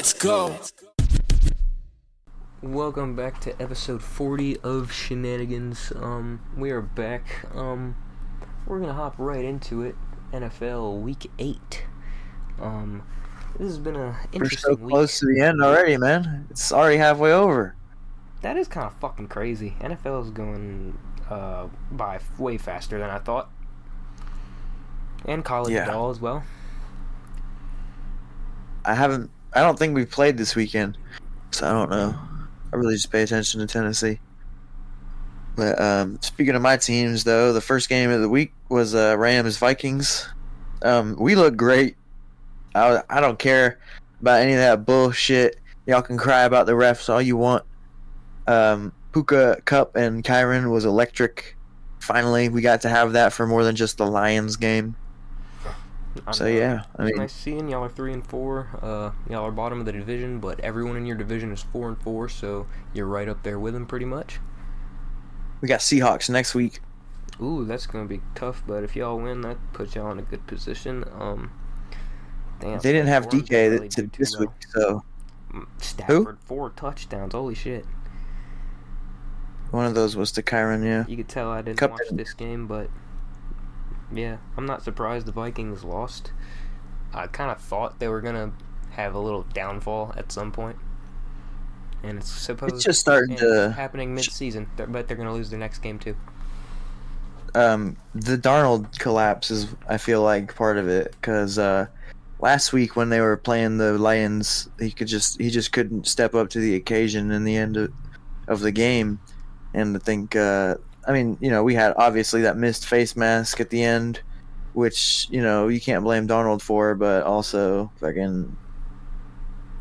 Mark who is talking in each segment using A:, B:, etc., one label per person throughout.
A: Let's go.
B: Welcome back to episode 40 of Shenanigans. We are back. We're gonna hop right into it. NFL Week 8. This has been a
C: We're
B: interesting
C: so
B: week.
C: close to the end already, man. It's already halfway over.
B: That is kind of fucking crazy. NFL is going by way faster than I thought. And college ball as well.
C: I don't think we've played this weekend, so I don't know. I really just pay attention to Tennessee. But speaking of my teams, though, the first game of the week was Rams-Vikings. We look great. I don't care about any of that bullshit. Y'all can cry about the refs all you want. Puka, Cup, and Kyron was electric. Finally, we got to have that for more than just the Lions game. So yeah, I mean,
B: it's nice seeing y'all are 3-4. Y'all are bottom of the division, but everyone in your division is 4-4, so you're right up there with them pretty much.
C: we got Seahawks next week.
B: Ooh, that's gonna be tough, but if y'all win, that puts y'all in a good position. Damn,
C: They didn't have
B: Lawrence
C: DK
B: didn't really do
C: this
B: too
C: week,
B: well.
C: so
B: Stafford 4 touchdowns. Holy shit!
C: one of those was to Kyron. Yeah,
B: You could tell I didn't
C: Cup
B: watch
C: didn't.
B: this game, but yeah, I'm not surprised the Vikings lost. I kind of thought they were gonna have a little downfall at some point, and it's supposed
C: It's just starting to
B: happening mid-season. But they're gonna lose their next game too.
C: the Darnold collapse is, I feel like, part of it, because last week when they were playing the Lions, he just couldn't step up to the occasion in the end of the game, and I think I mean, we had obviously that missed face mask at the end, which you can't blame Darnold for, but also fucking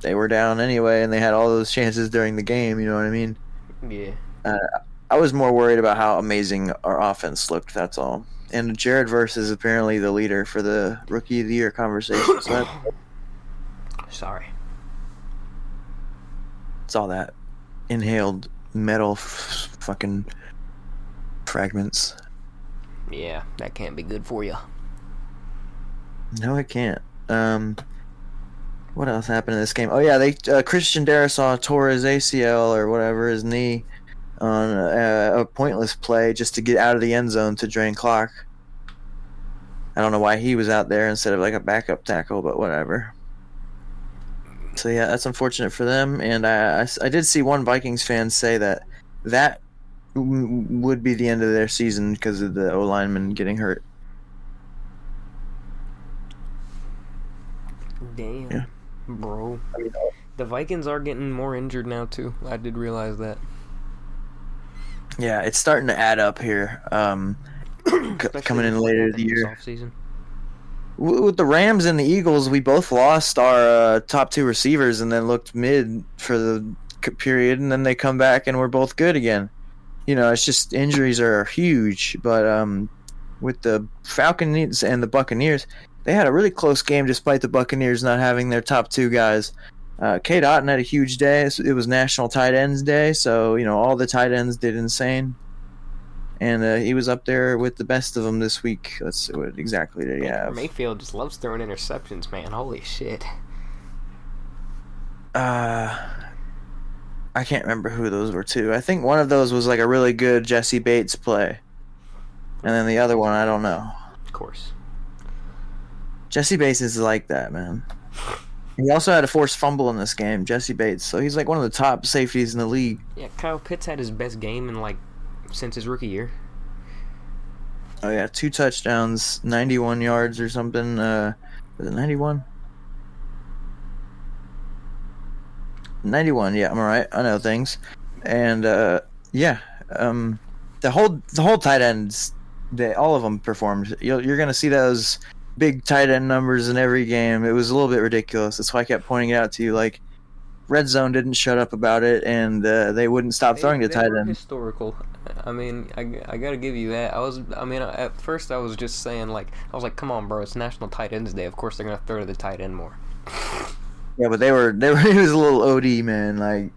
C: they were down anyway, and they had all those chances during the game. You know what I mean?
B: Yeah.
C: I was more worried about how amazing our offense looked. That's all. And Jared Verse is apparently the leader for the Rookie of the Year conversation. So
B: Sorry.
C: it's all that inhaled metal fucking fragments.
B: Yeah, that can't be good for you.
C: No, it can't. What else happened in this game? Oh yeah, they Christian Darrisaw tore his ACL or whatever, his knee, on a pointless play just to get out of the end zone to drain clock. I don't know why he was out there instead of like a backup tackle, but whatever. So yeah, that's unfortunate for them. And I did see one Vikings fan say that would be the end of their season because of the O lineman getting hurt.
B: Damn.
C: Yeah.
B: Bro.
C: I mean,
B: The Vikings are getting more injured now, too. I did realize that.
C: yeah, it's starting to add up here. Coming in later the year.
B: Offseason.
C: With the Rams and the Eagles, we both lost our top two receivers and then looked mid for the period, and then they come back and we're both good again. It's just injuries are huge, but with the Falcons and the Buccaneers, they had a really close game despite the Buccaneers not having their top two guys. Kate Otten had a huge day. It was National Tight Ends Day, so all the tight ends did insane. And he was up there with the best of them this week. Let's see, what exactly did he have?
B: Mayfield just loves throwing interceptions, man. Holy shit.
C: I can't remember who those were to. I think one of those was like a really good Jesse Bates play. And then the other one, I don't know.
B: Of course.
C: Jesse Bates is like that, man. He also had a forced fumble in this game, Jesse Bates. So he's like one of the top safeties in the league.
B: Yeah, Kyle Pitts had his best game in since his rookie year.
C: Oh yeah, 2 touchdowns, 91 yards or something. Was it 91? 91, yeah, I'm alright. I know things. And yeah, the whole tight ends, all of them performed. You're gonna see those big tight end numbers in every game. It was a little bit ridiculous. That's why I kept pointing it out to you. Like, Red Zone didn't shut up about it, and they wouldn't stop throwing to tight end.
B: Historical. I mean, I gotta give you that. At first I was just saying come on, bro, it's National Tight Ends Day. Of course they're gonna throw to the tight end more.
C: Yeah, but they were. It was a little OD, man. Like,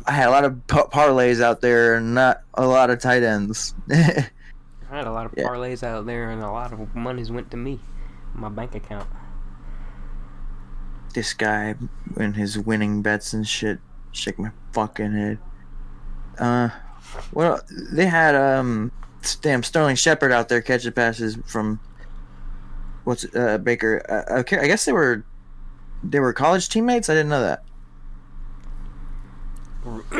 C: I had a lot of parlays out there, and not a lot of tight ends.
B: I had a lot of parlays out there, and a lot of monies went to me, my bank account.
C: this guy and his winning bets and shit. Shake my fucking head. Well, they had damn Sterling Shepard out there catching passes from Baker. Okay, I guess they were college teammates. I didn't know that.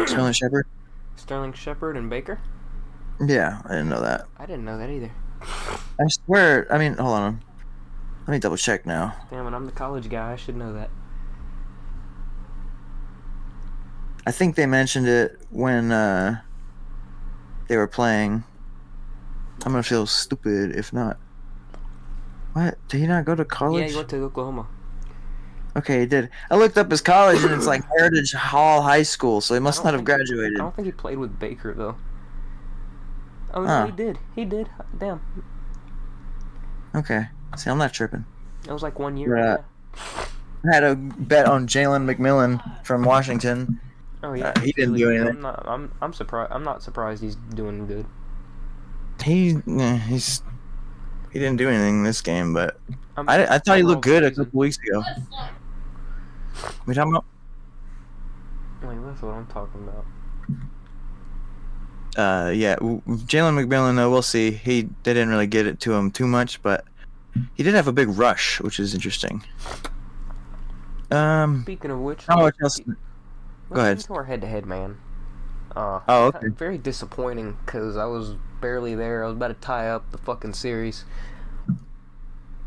C: Sterling Shepard.
B: Sterling Shepard and Baker?
C: Yeah, I didn't know that.
B: I didn't know that either.
C: I swear. I mean, hold on. Let me double check now.
B: Damn it, I'm the college guy. I should know that.
C: I think they mentioned it when they were playing. I'm gonna feel stupid if not. What? Did he not go to college?
B: Yeah, he went to Oklahoma.
C: Okay, he did. I looked up his college and it's like Heritage Hall High School, so he must not have
B: I
C: graduated.
B: don't think he played with Baker though. Oh,
C: Huh.
B: he did. He did. Damn.
C: Okay. See, I'm not tripping.
B: That was like 1 year.
C: Yeah. I had a bet on Jalen McMillan from Washington.
B: Oh yeah.
C: He didn't do anything.
B: I'm surprised. I'm not surprised he's doing good.
C: He didn't do anything this game, but
B: I'm-
C: I thought he looked good a
B: season.
C: couple weeks ago. We talking about?
B: Wait, that's what I'm talking about.
C: Yeah, Jalen McMillan, though, we'll see. They didn't really get it to him too much, but he did have a big rush, which is interesting.
B: Speaking of which,
C: How much else? Go ahead.
B: To our head-to-head, man.
C: Oh, okay.
B: Very disappointing because I was barely there. I was about to tie up the fucking series.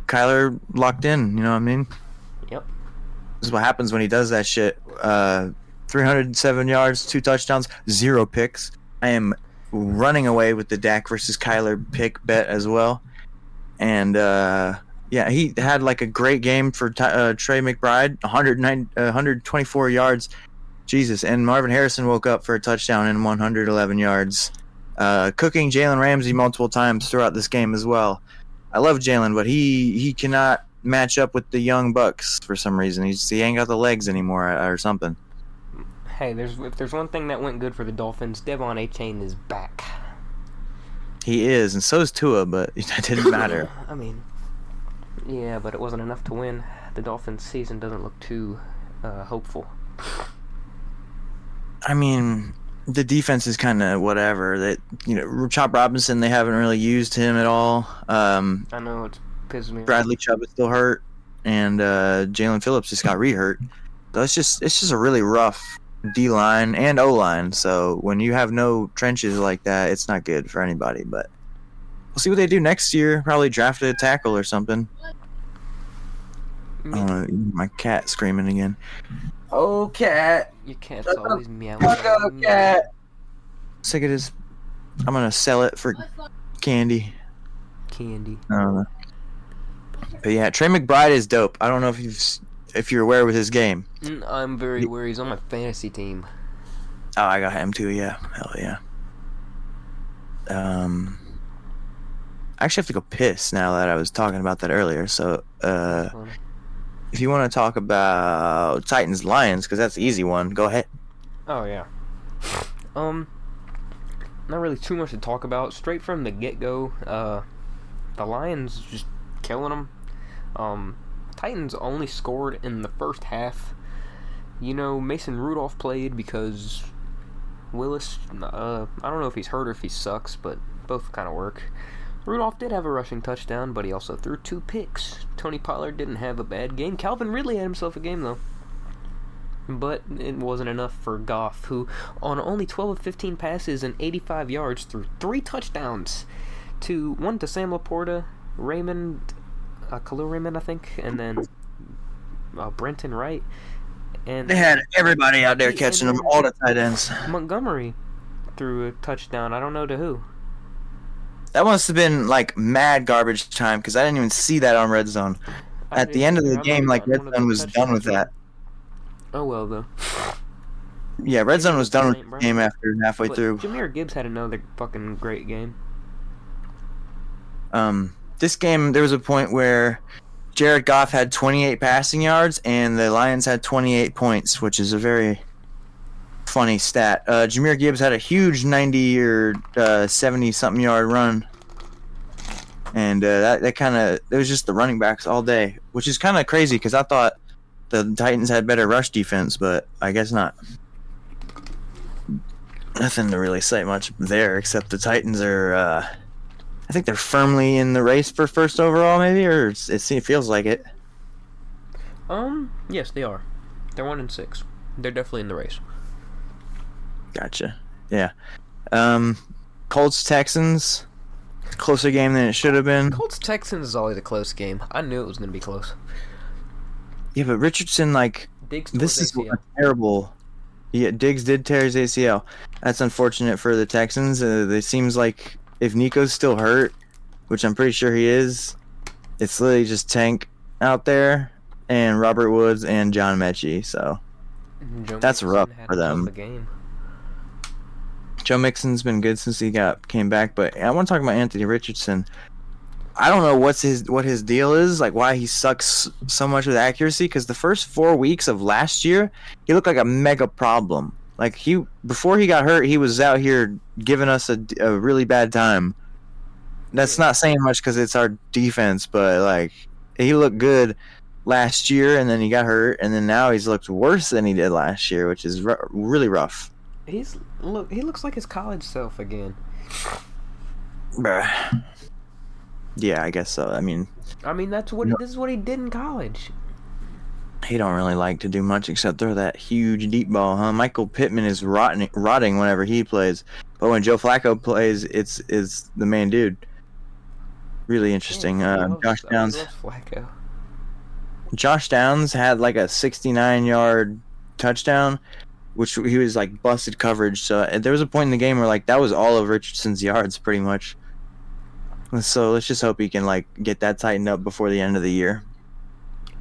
C: Kyler locked in, you know what I mean?
B: Yep.
C: This is what happens when he does that shit. 307 yards, 2 touchdowns, 0 picks. I am running away with the Dak versus Kyler pick bet as well. And, yeah, he had like a great game for Trey McBride, 124 yards. Jesus. And Marvin Harrison woke up for a touchdown and 111 yards. Cooking Jalen Ramsey multiple times throughout this game as well. I love Jalen, but he cannot match up with the young Bucks for some reason. He ain't got the legs anymore or something.
B: Hey, if there's one thing that went good for the Dolphins, Devon A-Chain is back.
C: He is, and so is Tua, but that didn't matter.
B: I mean, yeah, but it wasn't enough to win. The Dolphins' season doesn't look too hopeful.
C: I mean, the defense is kind of whatever. That Chop Robinson, they haven't really used him at all.
B: I know it's pissing me off.
C: Bradley Chubb is still hurt, and Jalen Phillips just got re-hurt. So it's just a really rough D-line and O-line. So when you have no trenches like that, it's not good for anybody. But we'll see what they do next year. Probably draft a tackle or something. My cat screaming again. Oh, cat.
B: Your cat's always meowing.
C: Fuck up, cat. Sick of this. I'm gonna sell it for candy.
B: Candy.
C: I don't know. But yeah, Trey McBride is dope. I don't know if you're aware with his game.
B: I'm very aware. He's on my fantasy team.
C: Oh, I got him too. Yeah, hell yeah. I actually have to go piss now that I was talking about that earlier. So, if you want to talk about Titans Lions, because that's the easy one, go ahead.
B: Oh yeah. Not really too much to talk about. Straight from the get-go, the Lions just killing them. Titans only scored in the first half. Mason Rudolph played because Willis, I don't know if he's hurt or if he sucks, but both kind of work. Rudolph did have a rushing touchdown, but he also threw 2 picks. Tony Pollard didn't have a bad game. Calvin Ridley had himself a game, though. But it wasn't enough for Goff, who, on only 12 of 15 passes and 85 yards, threw 3 touchdowns. One to Sam Laporta, Khalil Raymond, I think, and then Brenton Wright. And
C: They had everybody out there catching them, all the tight ends.
B: Montgomery threw a touchdown. I don't know to who.
C: That must have been like mad garbage time because I didn't even see that on Red Zone. At the end of the game, like Red Zone was done with that.
B: Oh well, though.
C: Yeah, Red Zone was done with the game after halfway
B: But
C: through.
B: Jahmyr Gibbs had another fucking great game.
C: This game, there was a point where Jared Goff had 28 passing yards and the Lions had 28 points, which is a very funny stat. Jahmyr Gibbs had a huge 90 or 70-something yard run. And that kind of, it was just the running backs all day, which is kind of crazy because I thought the Titans had better rush defense, but I guess not. Nothing to really say much there, except the Titans are, I think they're firmly in the race for first overall, maybe, or it feels like it.
B: Yes, they are. They're 1-6. They're definitely in the race.
C: Gotcha. Yeah. Colts Texans, closer game than it should have been.
B: Colts Texans is always a close game. I knew it was going to be close.
C: Yeah, but Richardson, like, this is terrible. Yeah, Diggs did tear his ACL. That's unfortunate for the Texans. It seems like if Nico's still hurt, which I'm pretty sure he is, it's literally just Tank out there and Robert Woods and John Mechie. So that's rough for them. Joe Mixon's been good since he came back, but I want to talk about Anthony Richardson. I don't know what his deal is, like why he sucks so much with accuracy, because the first 4 weeks of last year, he looked like a mega problem. Like before he got hurt, he was out here giving us a really bad time. That's not saying much because it's our defense, but like he looked good last year, and then he got hurt, and then now he's looked worse than he did last year, which is really rough.
B: He looks like his college self again.
C: Bruh. Yeah, I guess so. I mean,
B: this is what he did in college.
C: He don't really like to do much except throw that huge deep ball, huh? Michael Pittman is rotting whenever he plays, but when Joe Flacco plays, it's the main dude. Really interesting. Josh Downs. Josh Downs had like a 69-yard touchdown, which he was like busted coverage. So there was a point in the game where like that was all of Richardson's yards pretty much. So let's just hope he can like get that tightened up before the end of the year.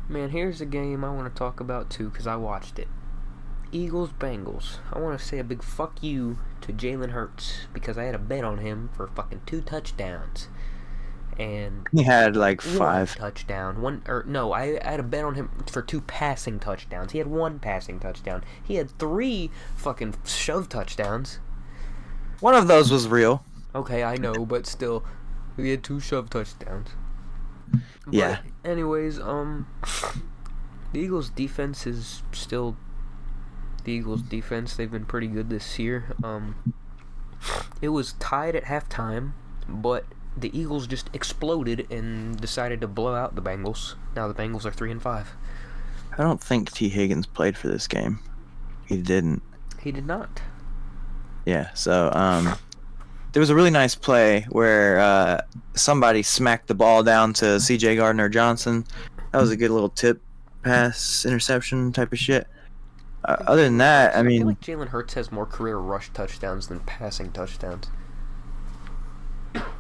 B: Man, here's a game I want to talk about too because I watched it. Eagles-Bengals. I want to say a big fuck you to Jalen Hurts because I had a bet on him for fucking 2 touchdowns. And
C: he had like 5
B: touchdown. I had a bet on him for 2 passing touchdowns. He had 1 passing touchdown. He had 3 fucking shove touchdowns.
C: One of those was real.
B: Okay, I know, but still, he had 2 shove touchdowns.
C: Yeah.
B: But anyways, the Eagles' defense is still the Eagles' defense. They've been pretty good this year. It was tied at halftime, but the Eagles just exploded and decided to blow out the Bengals. Now the Bengals are 3-5.
C: I don't think T. Higgins played for this game. He didn't.
B: He did not.
C: Yeah, so there was a really nice play where somebody smacked the ball down to C.J. Gardner-Johnson. That was a good little tip pass interception type of shit. Other than that, I feel
B: like Jalen Hurts has more career rush touchdowns than passing touchdowns.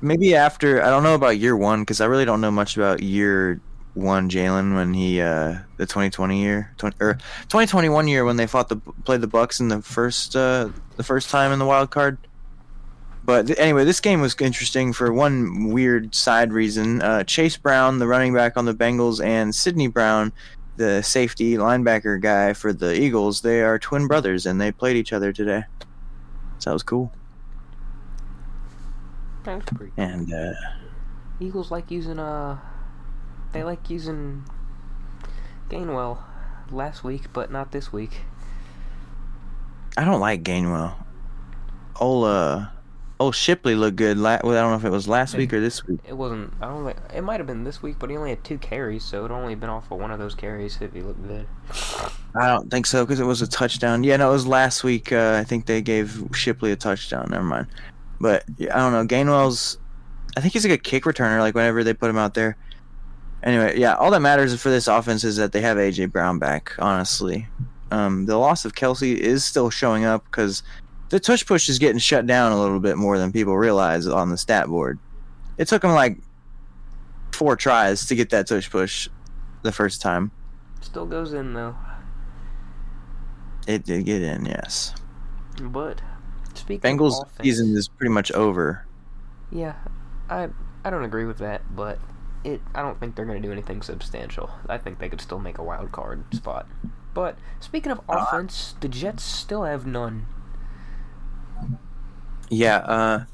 C: Maybe after, I don't know about year 1 because I really don't know much about year 1 Jalen when he the 2020 year or 2021 year when they played the Bucks in the first time in the wild card. But anyway, this game was interesting for one weird side reason. Chase Brown, the running back on the Bengals, and Sidney Brown, the safety linebacker guy for the Eagles, they are twin brothers and they played each other today. So that was cool.
B: That's pretty cool.
C: And
B: Eagles like using Gainwell last week, but not this week.
C: I don't like Gainwell. Old Shipley looked good. I don't know if it was last week or this week.
B: It wasn't. I don't think it might have been this week, but he only had 2 carries, so it only been off of one of those carries if he looked good.
C: I don't think so because it was a touchdown. Yeah, no, it was last week. I think they gave Shipley a touchdown. Never mind. But yeah, I don't know. Gainwell's, I think he's a good kick returner. Like whenever they put him out there. Anyway, yeah, all that matters for this offense is that they have AJ Brown back. Honestly, the loss of Kelsey is still showing up because the tush push is getting shut down a little bit more than people realize on the stat board. It took him like 4 tries to get that tush push the first time.
B: Still goes in though.
C: It did get in, yes.
B: But speaking
C: Bengals'
B: of offense,
C: season is pretty much over.
B: Yeah, I don't agree with that, but I don't think they're going to do anything substantial. I think they could still make a wild card spot. But speaking of offense, the Jets still have none.
C: Yeah,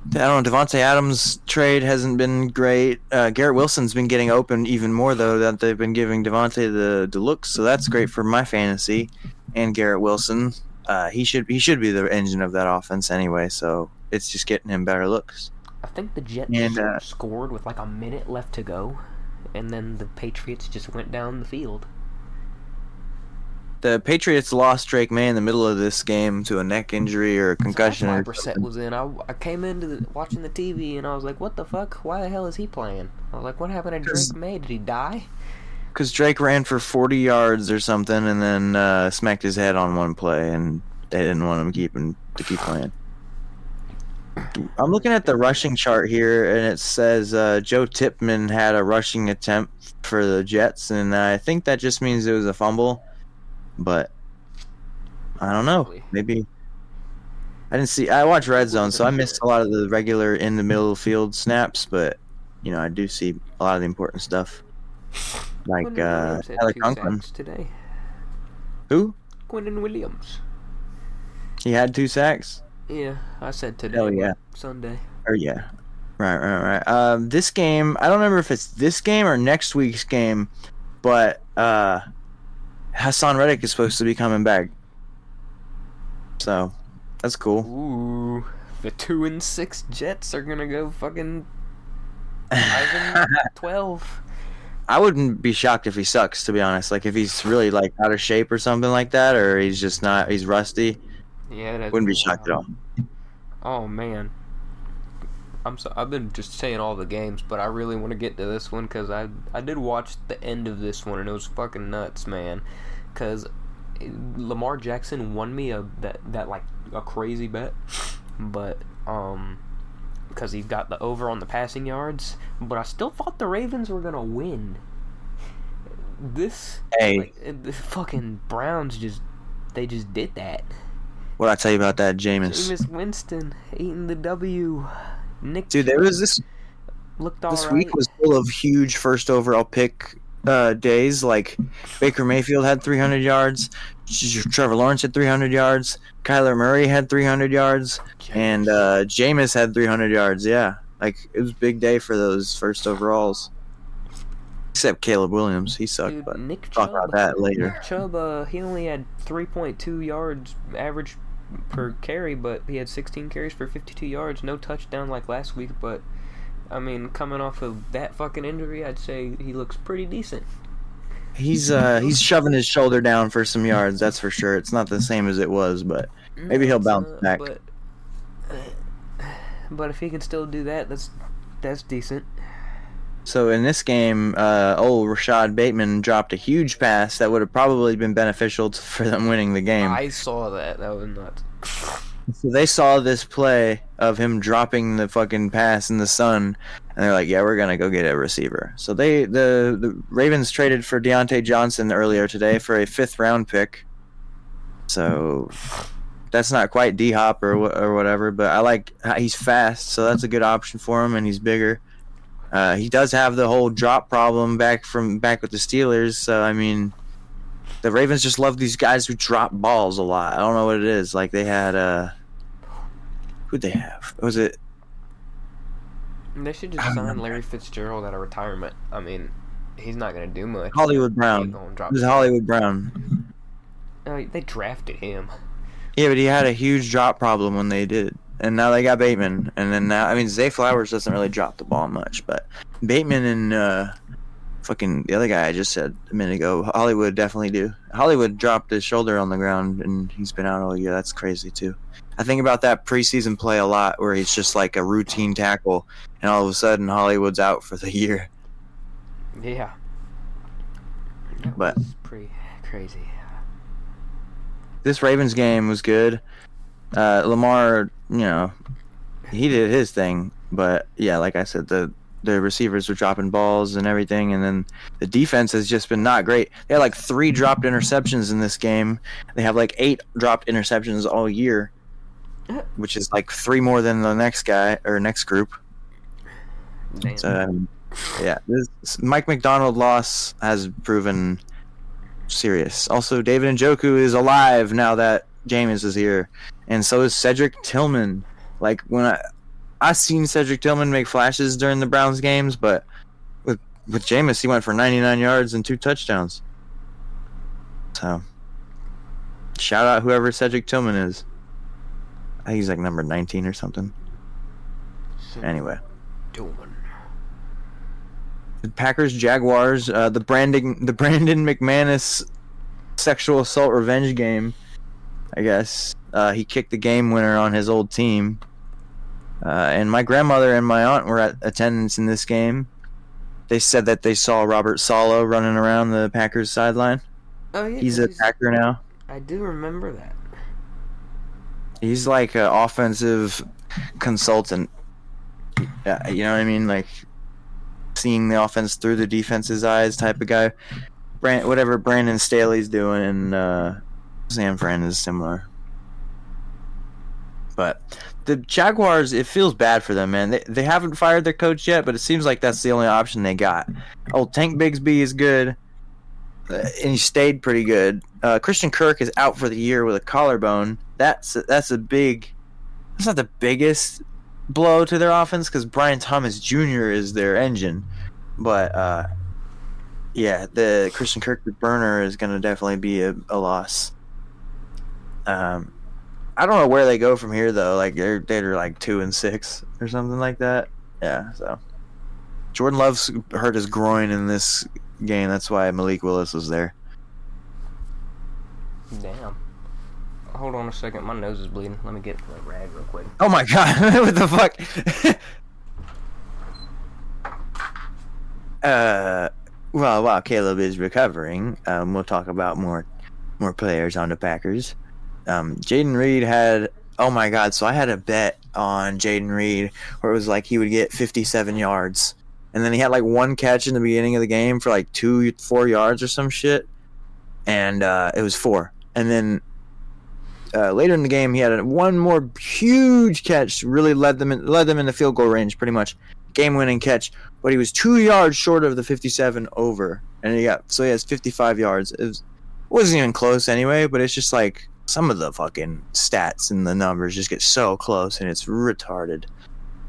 C: I don't know. Devontae Adams' trade hasn't been great. Garrett Wilson's been getting open even more though. That they've been giving Devontae the looks, so that's great for my fantasy. And Garrett Wilson, he should be the engine of that offense anyway. So it's just getting him better looks.
B: I think the Jets
C: And
B: scored with like a minute left to go, and then the Patriots just went down the field.
C: the Patriots lost Drake May in the middle of this game to a neck injury or a concussion.
B: That's why Brissett was in. I came into watching the TV and I was like, what the fuck? Why the hell is he playing? I was like, what happened to Drake May? Did he die?
C: Because Drake ran for 40 yards or something and then smacked his head on one play, and they didn't want him to keep playing. I'm looking at the rushing chart here, and it says Joe Tipman had a rushing attempt for the Jets, and I think that just means it was a fumble. But I don't know. Maybe I didn't see. I watch Red Zone, so I missed a lot of the regular in the middle field snaps. But I do see a lot of the important stuff, like Tyler Conklin
B: today.
C: Who?
B: Quentin Williams.
C: He had 2 sacks.
B: Yeah, I said today.
C: Oh yeah,
B: Sunday.
C: Oh yeah, right. This game, I don't remember if it's this game or next week's game, but Hassan Reddick is supposed to be coming back, so that's cool.
B: Ooh, the 2-6 Jets are gonna go fucking 5-12.
C: I wouldn't be shocked if he sucks, to be honest. Like if he's really like out of shape or something like that, or he's just not. He's rusty.
B: Yeah,
C: wouldn't be shocked at all.
B: Oh man, I've been just saying all the games, but I really want to get to this one because I did watch the end of this one and it was fucking nuts, man. Because Lamar Jackson won me that like a crazy bet, but because he got the over on the passing yards, but I still thought the Ravens were gonna win. The fucking Browns just did that.
C: What I tell you about that, Jameis?
B: Jameis Winston eating the W.
C: Dude, there was this week was full of huge first overall pick days. Like Baker Mayfield had 300 yards, Trevor Lawrence had 300 yards, Kyler Murray had 300 yards, and Jameis had 300 yards. Yeah, like it was a big day for those first overalls. Except Caleb Williams, he sucked.
B: Dude,
C: but
B: Nick
C: talk about that later.
B: Nick Chubb, he only had 3.2 yards average per carry, but he had 16 carries for 52 yards, no touchdown like last week. But I mean, coming off of that fucking injury, I'd say he looks pretty decent. He's
C: shoving his shoulder down for some yards, that's for sure. It's not the same as it was, but maybe he'll bounce back.
B: But if he can still do that, that's decent.
C: So in this game, Rashad Bateman dropped a huge pass that would have probably been beneficial for them winning the game.
B: I saw that. That was nuts.
C: So they saw this play of him dropping the fucking pass in the sun, and they're like, "Yeah, we're gonna go get a receiver." So the Ravens traded for Deontay Johnson earlier today for a 5th round pick. So that's not quite D-Hop or whatever, but he's fast, so that's a good option for him, and he's bigger. He does have the whole drop problem back with the Steelers. So I mean, the Ravens just love these guys who drop balls a lot. I don't know what it is. Like they had who'd they have? Was it?
B: They should just sign Larry Fitzgerald out of retirement. I mean, he's not gonna do much.
C: Hollywood Brown. It was Hollywood Brown.
B: They drafted him.
C: Yeah, but he had a huge drop problem when they did. And now they got Bateman, and then now Zay Flowers doesn't really drop the ball much, but Bateman and fucking the other guy I just said a minute ago, Hollywood definitely do. Hollywood dropped his shoulder on the ground, and he's been out all year. That's crazy too. I think about that preseason play a lot, where he's just like a routine tackle, and all of a sudden Hollywood's out for the year.
B: Yeah,
C: but
B: was pretty crazy.
C: This Ravens game was good. Lamar, he did his thing, but yeah, like I said, the receivers were dropping balls and everything, and then the defense has just been not great. They had like 3 dropped interceptions in this game. They have like 8 dropped interceptions all year, which is like 3 more than the next guy or next group.
B: Damn.
C: So, yeah, this Mike McDonald loss has proven serious. Also, David Njoku is alive now that Jameis is here, and so is Cedric Tillman. Like when I seen Cedric Tillman make flashes during the Browns games, but with Jameis, he went for 99 yards and 2 touchdowns. So, shout out whoever Cedric Tillman is. I think he's like number 19 or something. Anyway.
B: Tillman.
C: The Packers Jaguars, the Brandon McManus sexual assault revenge game, I guess. He kicked the game winner on his old team. And my grandmother and my aunt were at attendance in this game. They said that they saw Robert Saleh running around the Packers sideline.
B: Oh yeah,
C: he's a Packer now.
B: I do remember that.
C: He's like an offensive consultant. You know what I mean? Like seeing the offense through the defense's eyes type of guy. Whatever Brandon Staley's doing, and San Fran is similar. But the Jaguars, it feels bad for them, man. They haven't fired their coach yet, but it seems like that's the only option they got. Old Tank Bigsby is good, and he stayed pretty good. Christian Kirk is out for the year with a collarbone. That's a big. That's not the biggest blow to their offense because Brian Thomas Jr. is their engine, but yeah, the Christian Kirk burner is going to definitely be a loss. I don't know where they go from here though. Like they're like 2-6 or something like that. Yeah. So Jordan Love's hurt his groin in this game. That's why Malik Willis was there.
B: Damn. Hold on a second. My nose is bleeding. Let me get a rag real quick.
C: Oh my god! What the fuck? Well, while Caleb is recovering, we'll talk about more players on the Packers. Jaden Reed had, oh my god, so I had a bet on Jaden Reed where it was like he would get 57 yards. And then he had like one catch in the beginning of the game for like 4 yards or some shit. And it was 4. And then later in the game, he had one more huge catch, really led them into field goal range pretty much. Game-winning catch. But he was 2 yards short of the 57 over. And he has 55 yards. It wasn't even close anyway, but it's just like some of the fucking stats and the numbers just get so close, and it's retarded.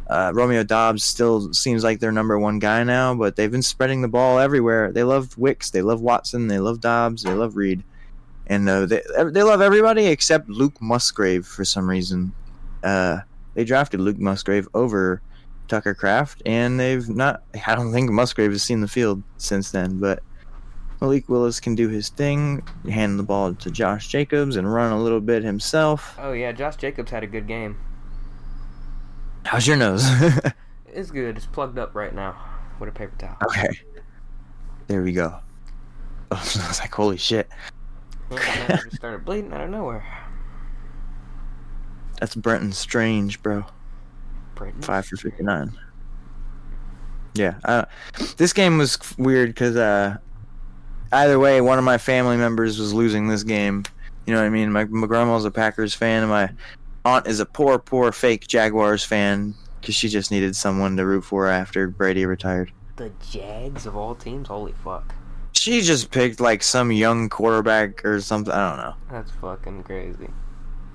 C: Romeo Doubs still seems like their number one guy now, but they've been spreading the ball everywhere. They love Wicks, they love Watson, they love Doubs, they love Reed, and they love everybody except Luke Musgrave for some reason. They drafted Luke Musgrave over Tucker Kraft, and they've not. I don't think Musgrave has seen the field since then, but Malik Willis can do his thing, hand the ball to Josh Jacobs, and run a little bit himself.
B: Oh, yeah, Josh Jacobs had a good game.
C: How's your nose?
B: It's good. It's plugged up right now with a paper towel.
C: Okay. There we go. Oh, I was like, holy shit.
B: Yeah, I just started bleeding out of nowhere.
C: That's Brenton Strange, bro.
B: Brenton
C: 5 for 59. Yeah. This game was weird because either way, one of my family members was losing this game. You know what I mean? My grandma's a Packers fan, and my aunt is a poor fake Jaguars fan because she just needed someone to root for after Brady retired.
B: The Jags of all teams? Holy fuck.
C: She just picked like some young quarterback or something. I don't know.
B: That's fucking crazy.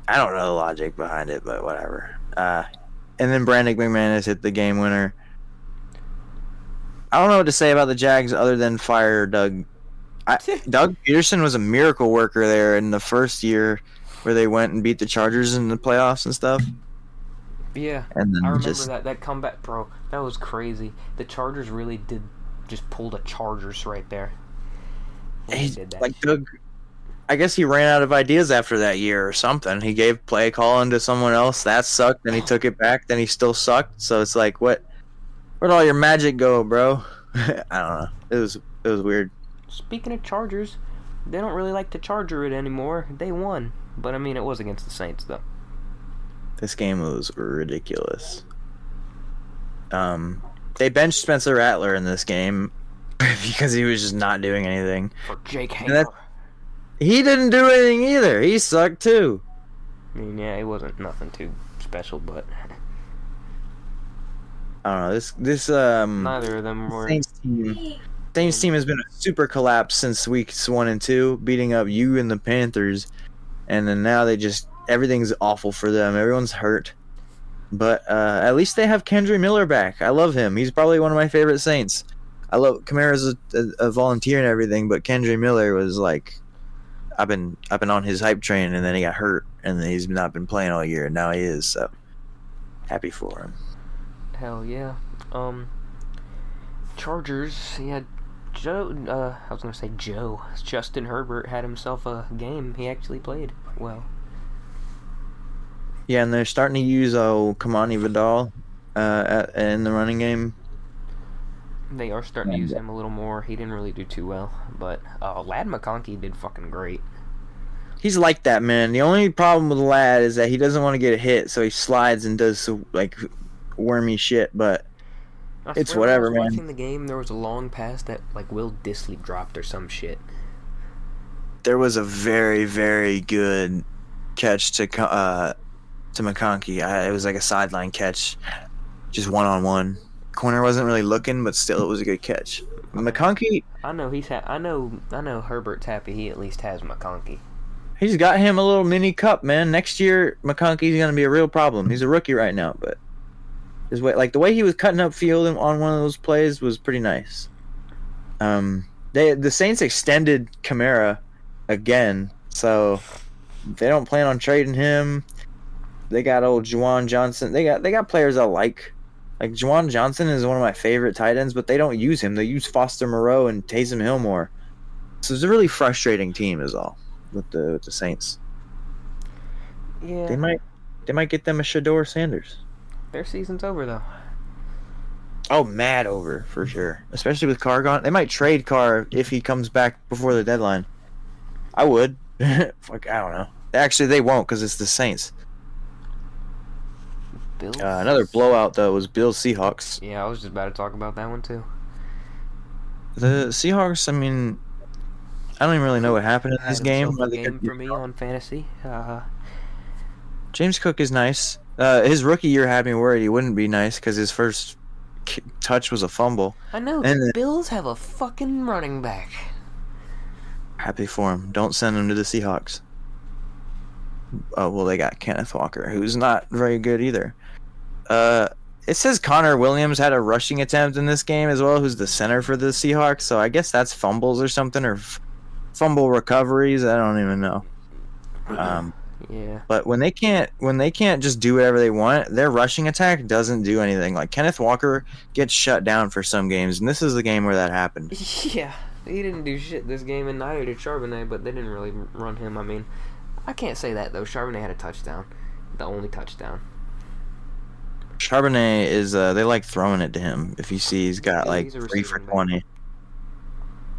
C: I don't know the logic behind it, but whatever. And then Brandon McManus hit the game winner. I don't know what to say about the Jags other than fire Doug. Doug Peterson was a miracle worker there in the first year where they went and beat the Chargers in the playoffs and stuff.
B: Yeah,
C: and then
B: I remember that comeback, bro. That was crazy. The Chargers really did just pull the Chargers right there.
C: He did that. Like Doug, I guess he ran out of ideas after that year or something. He gave play calling to someone else. That sucked. Then he took it back. Then he still sucked. So it's like, where'd all your magic go, bro? I don't know. It was weird.
B: Speaking of Chargers, they don't really like to Charger it anymore. They won. But, I mean, it was against the Saints, though.
C: This game was ridiculous. They benched Spencer Rattler in this game because he was just not doing anything.
B: For Jake Hager.
C: He didn't do anything either. He sucked, too.
B: I mean, yeah, it wasn't nothing too special, but...
C: I don't know. This
B: neither of them were...
C: Saints team has been a super collapse since weeks 1 and 2, beating up you and the Panthers, and then now everything's awful for them. Everyone's hurt. But at least they have Kendry Miller back. I love him. He's probably one of my favorite Saints. I love Kamara's a volunteer and everything, but Kendry Miller was like, I've been on his hype train, and then he got hurt, and then he's not been playing all year, and now he is. So happy for him.
B: Hell yeah. Chargers. He had Joe. I was gonna say Joe. Justin Herbert had himself a game. He actually played well.
C: Yeah, and they're starting to use Kamani Vidal in the running game.
B: They are starting to use him a little more. He didn't really do too well, but Lad McConkey did fucking great.
C: He's like that, man. The only problem with Lad is that he doesn't want to get a hit, so he slides and does like wormy shit. But it's whatever, man.
B: Watching the game, there was a long pass that like Will Dissly dropped or some shit.
C: There was a very, very good catch to McConkey. It was like a sideline catch, just 1-on-1. Corner wasn't really looking, but still, it was a good catch. McConkey.
B: I know I know Herbert's happy. He at least has McConkey.
C: He's got him a little mini cup, man. Next year, McConkey's gonna be a real problem. He's a rookie right now, but the way he was cutting up field on one of those plays was pretty nice. The Saints extended Kamara again, so they don't plan on trading him. They got old Juwan Johnson. They got players I like. Like Juwan Johnson is one of my favorite tight ends, but they don't use him. They use Foster Moreau and Taysom Hill more. So it's a really frustrating team, is all with the Saints.
B: Yeah,
C: they might get them a Shador Sanders.
B: Their season's over though.
C: Oh, mad over for sure. Especially with Carr gone. They might trade Carr if he comes back before the deadline. I would. Fuck, I don't know. Actually, they won't because it's the Saints. Another blowout though was Bills Seahawks.
B: Yeah, I was just about to talk about that one too.
C: The Seahawks. I mean, I don't even really know what happened in this game.
B: A game for me on fantasy.
C: James Cook is nice. His rookie year had me worried he wouldn't be nice because his first touch was a fumble.
B: I know. And the Bills have a fucking running back.
C: Happy for him. Don't send him to the Seahawks. Oh, well, they got Kenneth Walker, who's not very good either. It says Connor Williams had a rushing attempt in this game as well, who's the center for the Seahawks, so I guess that's fumbles or something, or fumble recoveries. I don't even know.
B: Yeah.
C: But when they can't just do whatever they want, their rushing attack doesn't do anything. Like Kenneth Walker gets shut down for some games, and this is the game where that happened.
B: Yeah, he didn't do shit this game, and neither did Charbonnet, but they didn't really run him. I mean, I can't say that though. Charbonnet had a touchdown, the only touchdown.
C: Charbonnet is they like throwing it to him. If you see, he's got like 3 for 20.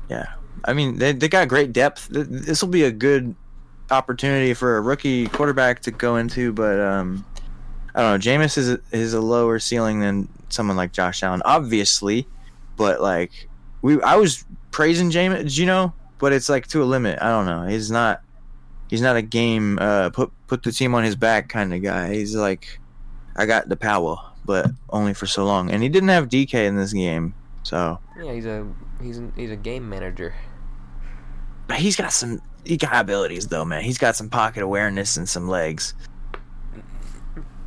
C: Yeah, I mean they got great depth. This will be a good opportunity for a rookie quarterback to go into, but I don't know. Jameis is a lower ceiling than someone like Josh Allen, obviously, but like I was praising Jameis, but it's like to a limit. I don't know. He's not a game put the team on his back kind of guy. He's like, I got the power, but only for so long. And he didn't have DK in this game, so
B: yeah, he's a game manager.
C: But he got abilities though, man. He's got some pocket awareness and some legs.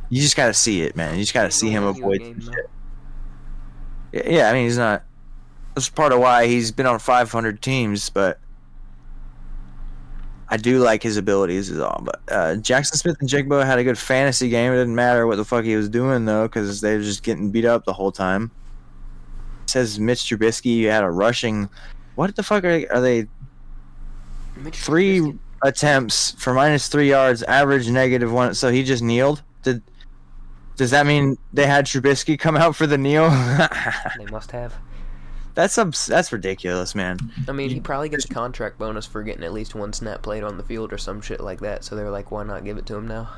C: You just gotta see it, man. You just gotta see him avoid some shit. Yeah, I mean he's not. That's part of why he's been on 500 teams, but I do like his abilities is all. But Jackson Smith and Jigbo had a good fantasy game. It didn't matter what the fuck he was doing though, because they were just getting beat up the whole time. It says Mitch Trubisky had a rushing. What the fuck are they? 3 attempts for -3 yards, average -1. So he just kneeled. Does that mean they had Trubisky come out for the kneel?
B: They must have.
C: That's ridiculous, man.
B: I mean, he probably gets a contract bonus for getting at least 1 snap played on the field or some shit like that. So they're like, why not give it to him now?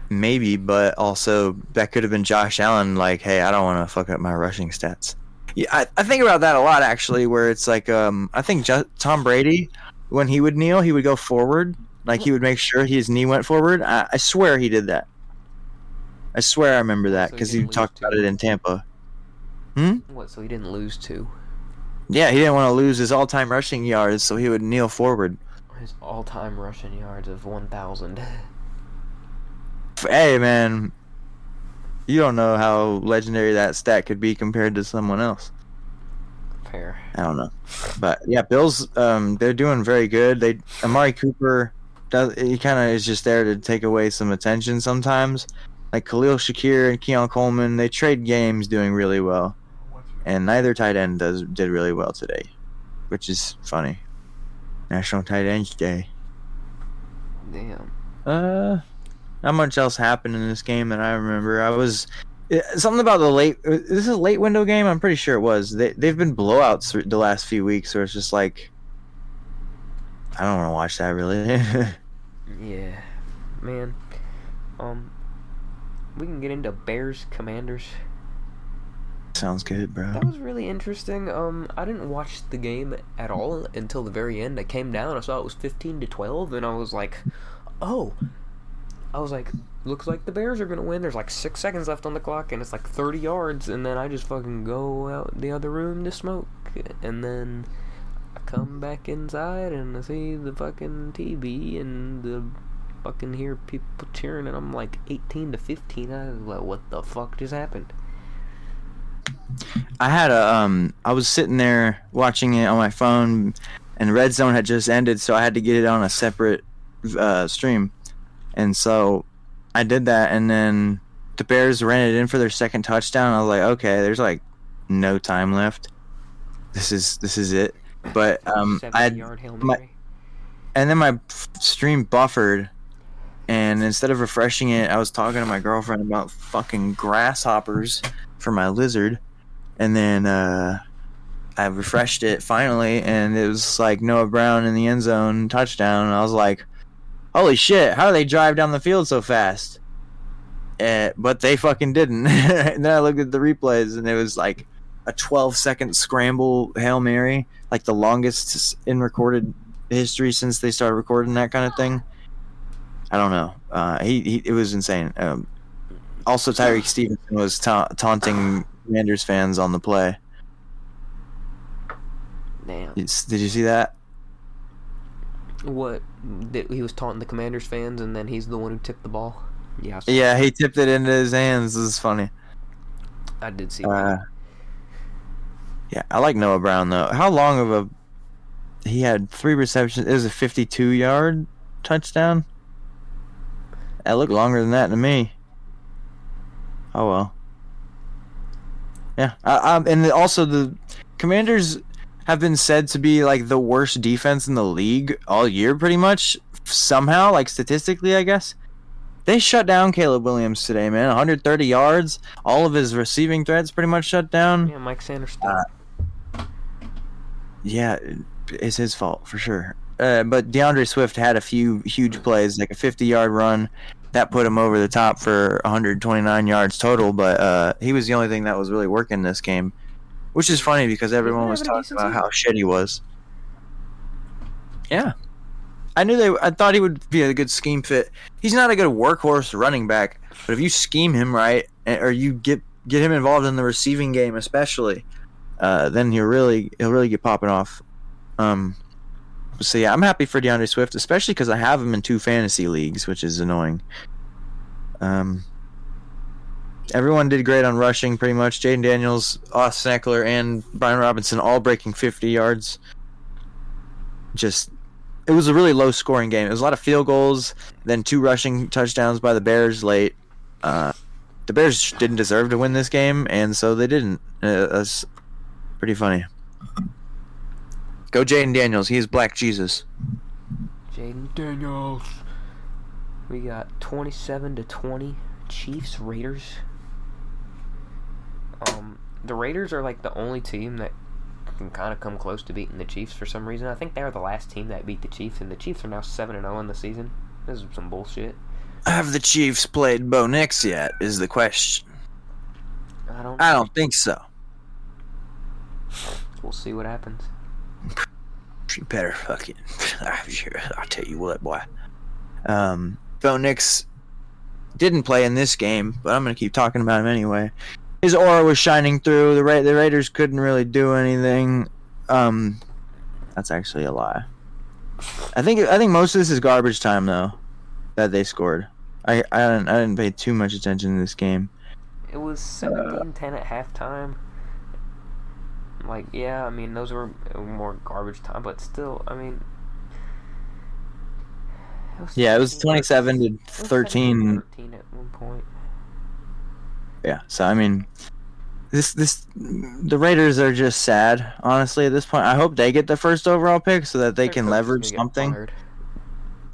C: Maybe, but also that could have been Josh Allen. Like, hey, I don't want to fuck up my rushing stats. Yeah, I think about that a lot actually. Where it's like, I think Tom Brady, when he would kneel, he would go forward. Like he would make sure his knee went forward. I swear he did that. I swear I remember that because he talked about it in Tampa.
B: What, so he didn't lose 2?
C: Yeah, he didn't want to lose his all-time rushing yards, so he would kneel forward.
B: His all-time rushing yards of 1,000.
C: Hey, man. You don't know how legendary that stat could be compared to someone else.
B: Fair.
C: I don't know, but yeah, Bills. They're doing very good. Amari Cooper he kind of is just there to take away some attention sometimes. Like Khalil Shakir and Keon Coleman, they trade games doing really well, and neither tight end did really well today, which is funny. National Tight Ends Day.
B: Damn.
C: Not much else happened in this game that I remember. Something about the late. This is a late window game. I'm pretty sure it was. They've been blowouts the last few weeks, so it's just like I don't want to watch that really.
B: Yeah, man. We can get into Bears Commanders.
C: Sounds good, bro.
B: That was really interesting. I didn't watch the game at all until the very end. I came down, I saw it was 15-12, and I was like, oh. I was like, looks like the Bears are gonna win. There's like 6 seconds left on the clock, and it's like 30 yards, and then I just fucking go out the other room to smoke, and then I come back inside and I see the fucking TV and the fucking hear people cheering, and I'm like 18-15. I was like, what the fuck just happened?
C: I was sitting there watching it on my phone, and Red Zone had just ended, so I had to get it on a separate stream. And so I did that, and then the Bears ran it in for their second touchdown. I was like, okay, there's like no time left. This is it. But
B: Yard Hail Mary.
C: And then my stream buffered, and instead of refreshing it, I was talking to my girlfriend about fucking grasshoppers for my lizard, and then I refreshed it finally, and it was like Noah Brown in the end zone touchdown, and I was like, holy shit, how do they drive down the field so fast? But they fucking didn't. And then I looked at the replays, and it was like a 12-second scramble Hail Mary, like the longest in recorded history since they started recording that kind of thing. I don't know. It was insane. Also, Tyreek Stevenson was taunting Commanders fans on the play.
B: Damn.
C: Did you see that?
B: What? He was taunting the Commanders fans, and then he's the one who tipped the ball? Yeah.
C: Yeah, he tipped it into his hands. This is funny.
B: I did see that.
C: Yeah, I like Noah Brown, though. How long of a... He had 3 receptions. It was a 52-yard touchdown. That looked longer than that to me. Oh, well. Yeah. And also, the Commanders have been said to be like the worst defense in the league all year, pretty much. Somehow, like statistically, I guess. They shut down Caleb Williams today, man. 130 yards. All of his receiving threats pretty much shut down.
B: Yeah, Mike Sanders.
C: Yeah, it's his fault for sure. But DeAndre Swift had a few huge plays, like a 50-yard run that put him over the top for 129 yards total. But he was the only thing that was really working this game. Which is funny because everyone was talking about how shit he was. Yeah. I thought he would be a good scheme fit. He's not a good workhorse running back, but if you scheme him right, or you get him involved in the receiving game especially, then he'll really get popping off. So yeah, I'm happy for DeAndre Swift, especially because I have him in 2 fantasy leagues, which is annoying. Everyone did great on rushing, pretty much. Jaden Daniels, Austin Eckler, and Brian Robinson all breaking 50 yards. It was a really low-scoring game. It was a lot of field goals, then 2 rushing touchdowns by the Bears late. The Bears didn't deserve to win this game, and so they didn't. That's pretty funny. Go Jaden Daniels. He is Black Jesus.
B: Jaden Daniels. We got 27-20 Chiefs Raiders. The Raiders are like the only team that can kind of come close to beating the Chiefs for some reason. I think they were the last team that beat the Chiefs, and the Chiefs are now 7-0 in the season. This is some bullshit.
C: Have the Chiefs played Bo Nix yet? Is the question. I don't think so.
B: We'll see what happens.
C: You better fucking. I'll tell you what, boy. Bo Nix didn't play in this game, but I'm gonna keep talking about him anyway. His aura was shining through. The Raiders couldn't really do anything. That's actually a lie. I think most of this is garbage time though, that they scored. I didn't pay too much attention to this game.
B: It was 17-10 at halftime. Like, yeah, I mean, those were more garbage time, but still, I mean...
C: It was 27 to 13.
B: 13 at one point.
C: Yeah, so I mean, the Raiders are just sad, honestly, at this point. I hope they get the first overall pick so that they can leverage something.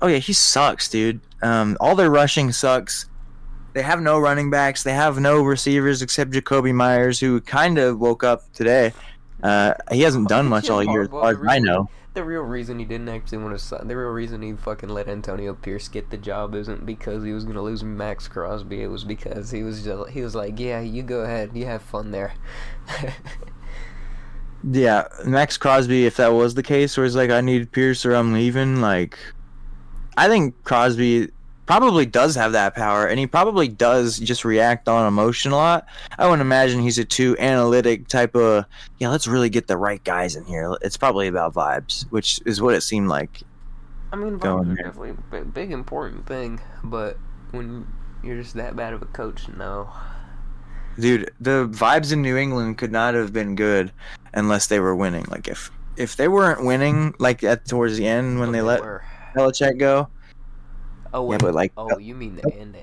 C: Oh yeah, he sucks, dude. All their rushing sucks. They have no running backs. They have no receivers except Jacoby Myers, who kind of woke up today. He hasn't done much all year, as far as I know.
B: The real reason he didn't actually want to sign, the real reason he fucking let Antonio Pierce get the job isn't because he was going to lose Max Crosby. It was because he was like, yeah, you go ahead. You have fun there.
C: Yeah, Max Crosby, if that was the case, where he's like, I need Pierce or I'm leaving, like, I think Crosby probably does have that power, and he probably does just react on emotion a lot. I wouldn't imagine he's a too analytic type of, yeah, let's really get the right guys in here. It's probably about vibes, which is what it seemed like.
B: I mean, vibes are definitely a big important thing, but when you're just that bad of a coach, no.
C: Dude, the vibes in New England could not have been good unless they were winning. Like, if they weren't winning, like, towards the end when they let Belichick go.
B: Oh,
C: yeah, but like,
B: you mean the end?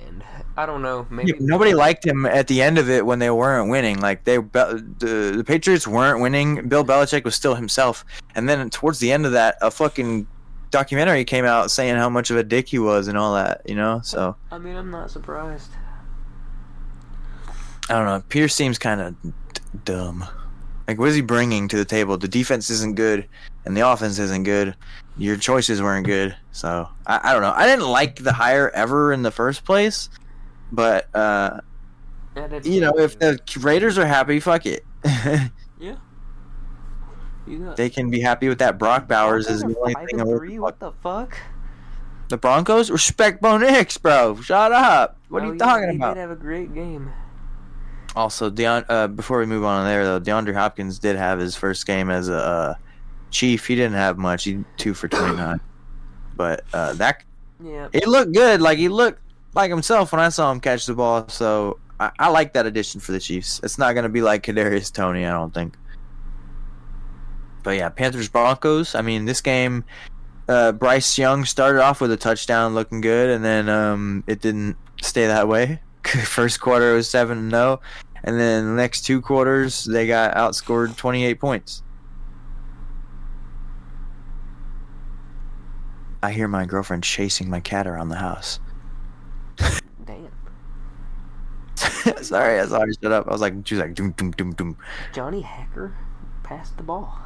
B: I don't know. Maybe
C: nobody liked him at the end of it when they weren't winning. Like the Patriots weren't winning. Bill Belichick was still himself. And then towards the end of that, a fucking documentary came out saying how much of a dick he was and all that. You know, so.
B: I mean, I'm not surprised.
C: I don't know. Pierce seems kind of dumb. Like, what is he bringing to the table? The defense isn't good, and the offense isn't good. Your choices weren't good, so I don't know. I didn't like the hire ever in the first place, but you know, if the Raiders are happy, fuck it.
B: Yeah,
C: they can be happy with that. Brock Bowers is the only thing.
B: What the fuck?
C: The Broncos respect Bo Nix, bro. Shut up. What are you talking about?
B: He did have a great game.
C: Also, before we move on there, though, DeAndre Hopkins did have his first game as a Chief. He didn't have much. He 2 for 29. But he looked good. Like, he looked like himself when I saw him catch the ball. So I like that addition for the Chiefs. It's not going to be like Kadarius Toney, I don't think. But yeah, Panthers Broncos. I mean, this game, Bryce Young started off with a touchdown, looking good, and then it didn't stay that way. First quarter was 7-0, and then the next 2 quarters they got outscored 28 points. I hear my girlfriend chasing my cat around the house.
B: Damn.
C: Sorry, I saw her shut up. I was like, she was like, doom, doom, doom, doom.
B: Johnny Hacker passed the ball.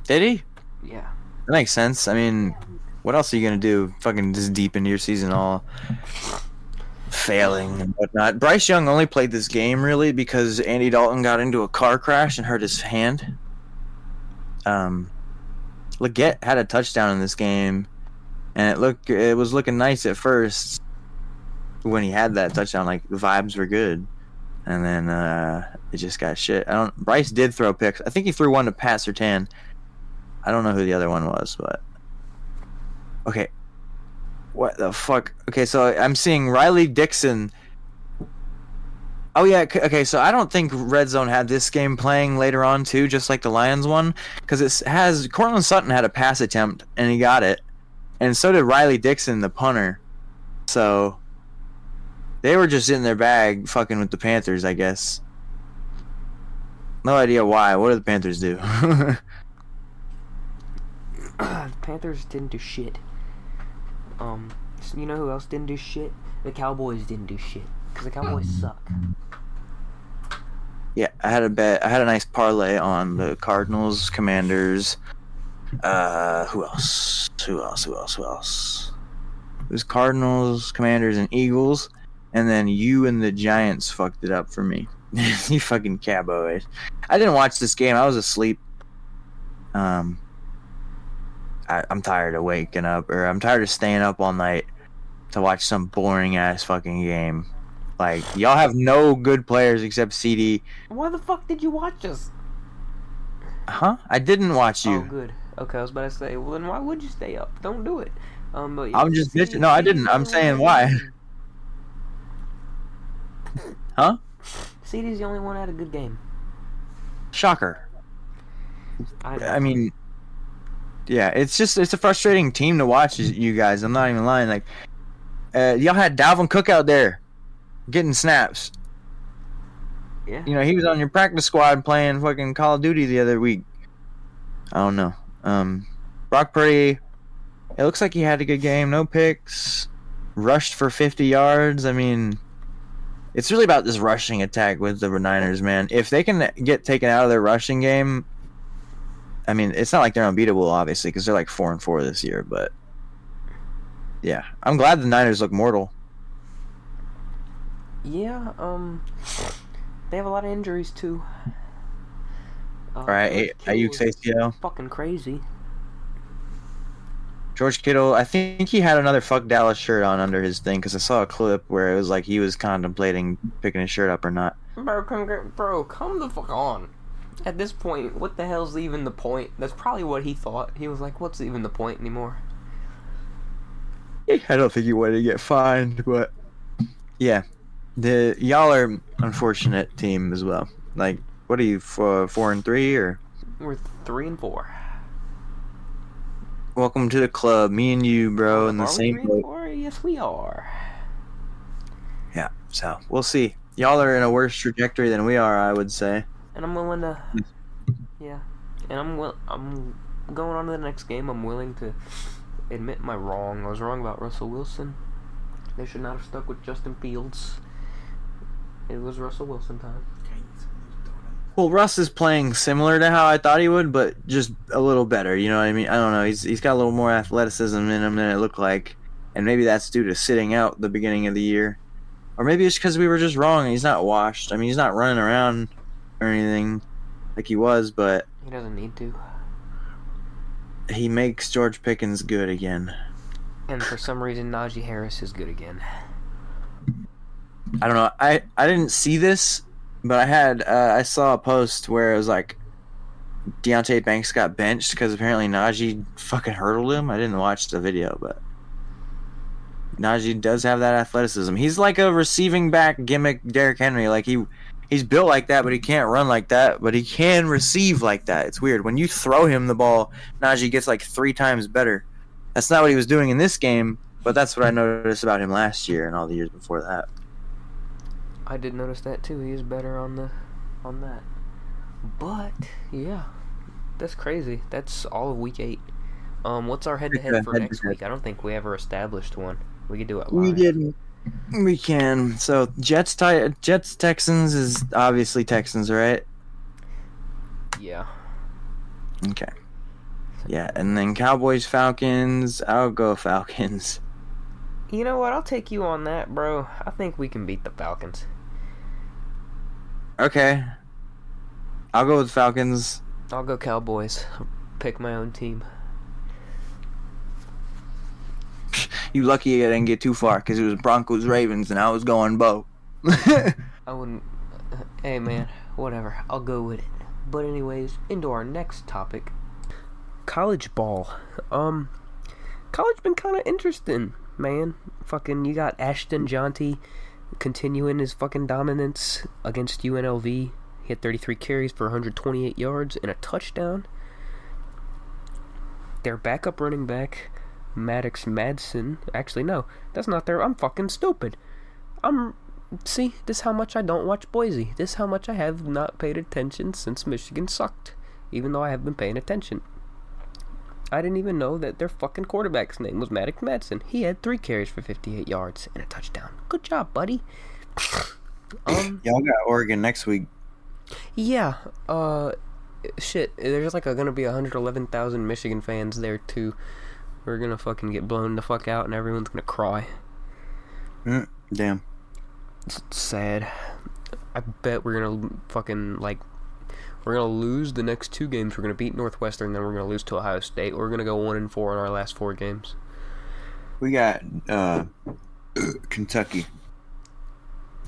C: Did he?
B: Yeah.
C: That makes sense. I mean, what else are you going to do? Fucking just deep into your season all failing and whatnot. Bryce Young only played this game, really, because Andy Dalton got into a car crash and hurt his hand. Leggett had a touchdown in this game, and it was looking nice at first when he had that touchdown. Like, the vibes were good, and then it just got shit. Bryce did throw picks. I think he threw one to Pat Surtain. I don't know who the other one was, but okay. What the fuck? Okay, so I'm seeing Riley Dixon. Oh yeah, okay, so I don't think Red Zone had this game playing later on too, just like the Lions one, because it has Cortland Sutton had a pass attempt and he got it, and so did Riley Dixon, the punter. So they were just in their bag, fucking with the Panthers, I guess. No idea why. What did the Panthers do?
B: The Panthers didn't do shit. You know who else didn't do shit? The Cowboys didn't do shit. Because the Cowboys suck.
C: Yeah, I had a bet. I had a nice parlay on the Cardinals, Commanders. Who else? It was Cardinals, Commanders, and Eagles. And then you and the Giants fucked it up for me. You fucking cowboys. I didn't watch this game. I was asleep. I'm tired of waking up, or I'm tired of staying up all night to watch some boring ass fucking game. Like, y'all have no good players except CD.
B: Why the fuck did you watch us?
C: Huh? I didn't watch you.
B: Oh, good. Okay, I was about to say, well, then why would you stay up? Don't do it. But
C: I'm just bitching. No, I didn't. I'm saying why. Huh?
B: CD's the only one that had a good game.
C: Shocker.
B: I know.
C: I mean, yeah, it's a frustrating team to watch. You guys, I'm not even lying. Like, y'all had Dalvin Cook out there getting snaps.
B: Yeah.
C: You know, he was on your practice squad playing fucking Call of Duty the other week. I don't know. Brock Purdy, it looks like he had a good game. No picks. Rushed for 50 yards. I mean, it's really about this rushing attack with the Niners, man. If they can get taken out of their rushing game, I mean, it's not like they're unbeatable, obviously, because they're like 4-4 this year. But yeah, I'm glad the Niners look mortal.
B: Yeah. They have a lot of injuries too.
C: All right, Ayuk's ACL.
B: Fucking crazy.
C: George Kittle, I think he had another "Fuck Dallas" shirt on under his thing because I saw a clip where it was like he was contemplating picking his shirt up or not.
B: Bro, come the fuck on. At this point, what the hell's even the point? That's probably what he thought. He was like, what's even the point anymore?
C: I don't think he wanted to get fined, but yeah, y'all are an unfortunate team as well. Like, what are you, 4-3 or?
B: We're 3-4.
C: Welcome to the club, me and you, bro, in the same boat.
B: 3-4? Yes, we are.
C: Yeah, so we'll see. Y'all are in a worse trajectory than we are, I would say.
B: And I'm willing to, yeah. And I'm going on to the next game. I'm willing to admit my wrong. I was wrong about Russell Wilson. They should not have stuck with Justin Fields. It was Russell Wilson time.
C: Well, Russ is playing similar to how I thought he would, but just a little better. You know what I mean? I don't know. He's got a little more athleticism in him than it looked like, and maybe that's due to sitting out the beginning of the year, or maybe it's because we were just wrong and he's not washed. I mean, he's not running around or anything like he was, but
B: he doesn't need to.
C: He makes George Pickens good again.
B: And for some reason, Najee Harris is good again.
C: I don't know. I didn't see this, but I saw a post where it was like Deontay Banks got benched because apparently Najee fucking hurdled him. I didn't watch the video, but Najee does have that athleticism. He's like a receiving back gimmick Derrick Henry. Like he's built like that, but he can't run like that, but he can receive like that. It's weird. When you throw him the ball, Najee gets like 3 times better. That's not what he was doing in this game, but that's what I noticed about him last year and all the years before that.
B: I did notice that too. He is better on that. But yeah, that's crazy. That's all of week 8. What's our head-to-head for next week? I don't think we ever established one. We could do it live.
C: We didn't. We can. So Jets Texans is obviously Texans, right?
B: Yeah.
C: Okay. Yeah, and then Cowboys Falcons. I'll go Falcons.
B: You know what? I'll take you on that, bro. I think we can beat the Falcons.
C: Okay. I'll go with Falcons.
B: I'll go Cowboys. I'll pick my own team.
C: You lucky I didn't get too far because it was Broncos Ravens and I was going Bo.
B: I wouldn't. Hey man, whatever. I'll go with it. But anyways, into our next topic. College ball. College been kind of interesting, man. Fucking, you got Ashton Jonty continuing his fucking dominance against UNLV. He had 33 carries for 128 yards and a touchdown. Their backup running back, Maddox Madsen. Actually, no, that's not their. I'm fucking stupid. See, this is how much I don't watch Boise. This is how much I have not paid attention since Michigan sucked. Even though I have been paying attention. I didn't even know that their fucking quarterback's name was Maddox Madsen. He had 3 carries for 58 yards and a touchdown. Good job, buddy.
C: Y'all got Oregon next week.
B: Yeah. Shit. There's like gonna be 111,000 Michigan fans there too. We're gonna fucking get blown the fuck out and everyone's gonna cry.
C: Damn.
B: It's sad. I bet we're gonna fucking we're gonna lose the next 2 games. We're gonna beat Northwestern, then we're gonna lose to Ohio State. We're gonna go 1-4 in our last 4 games.
C: We got Kentucky.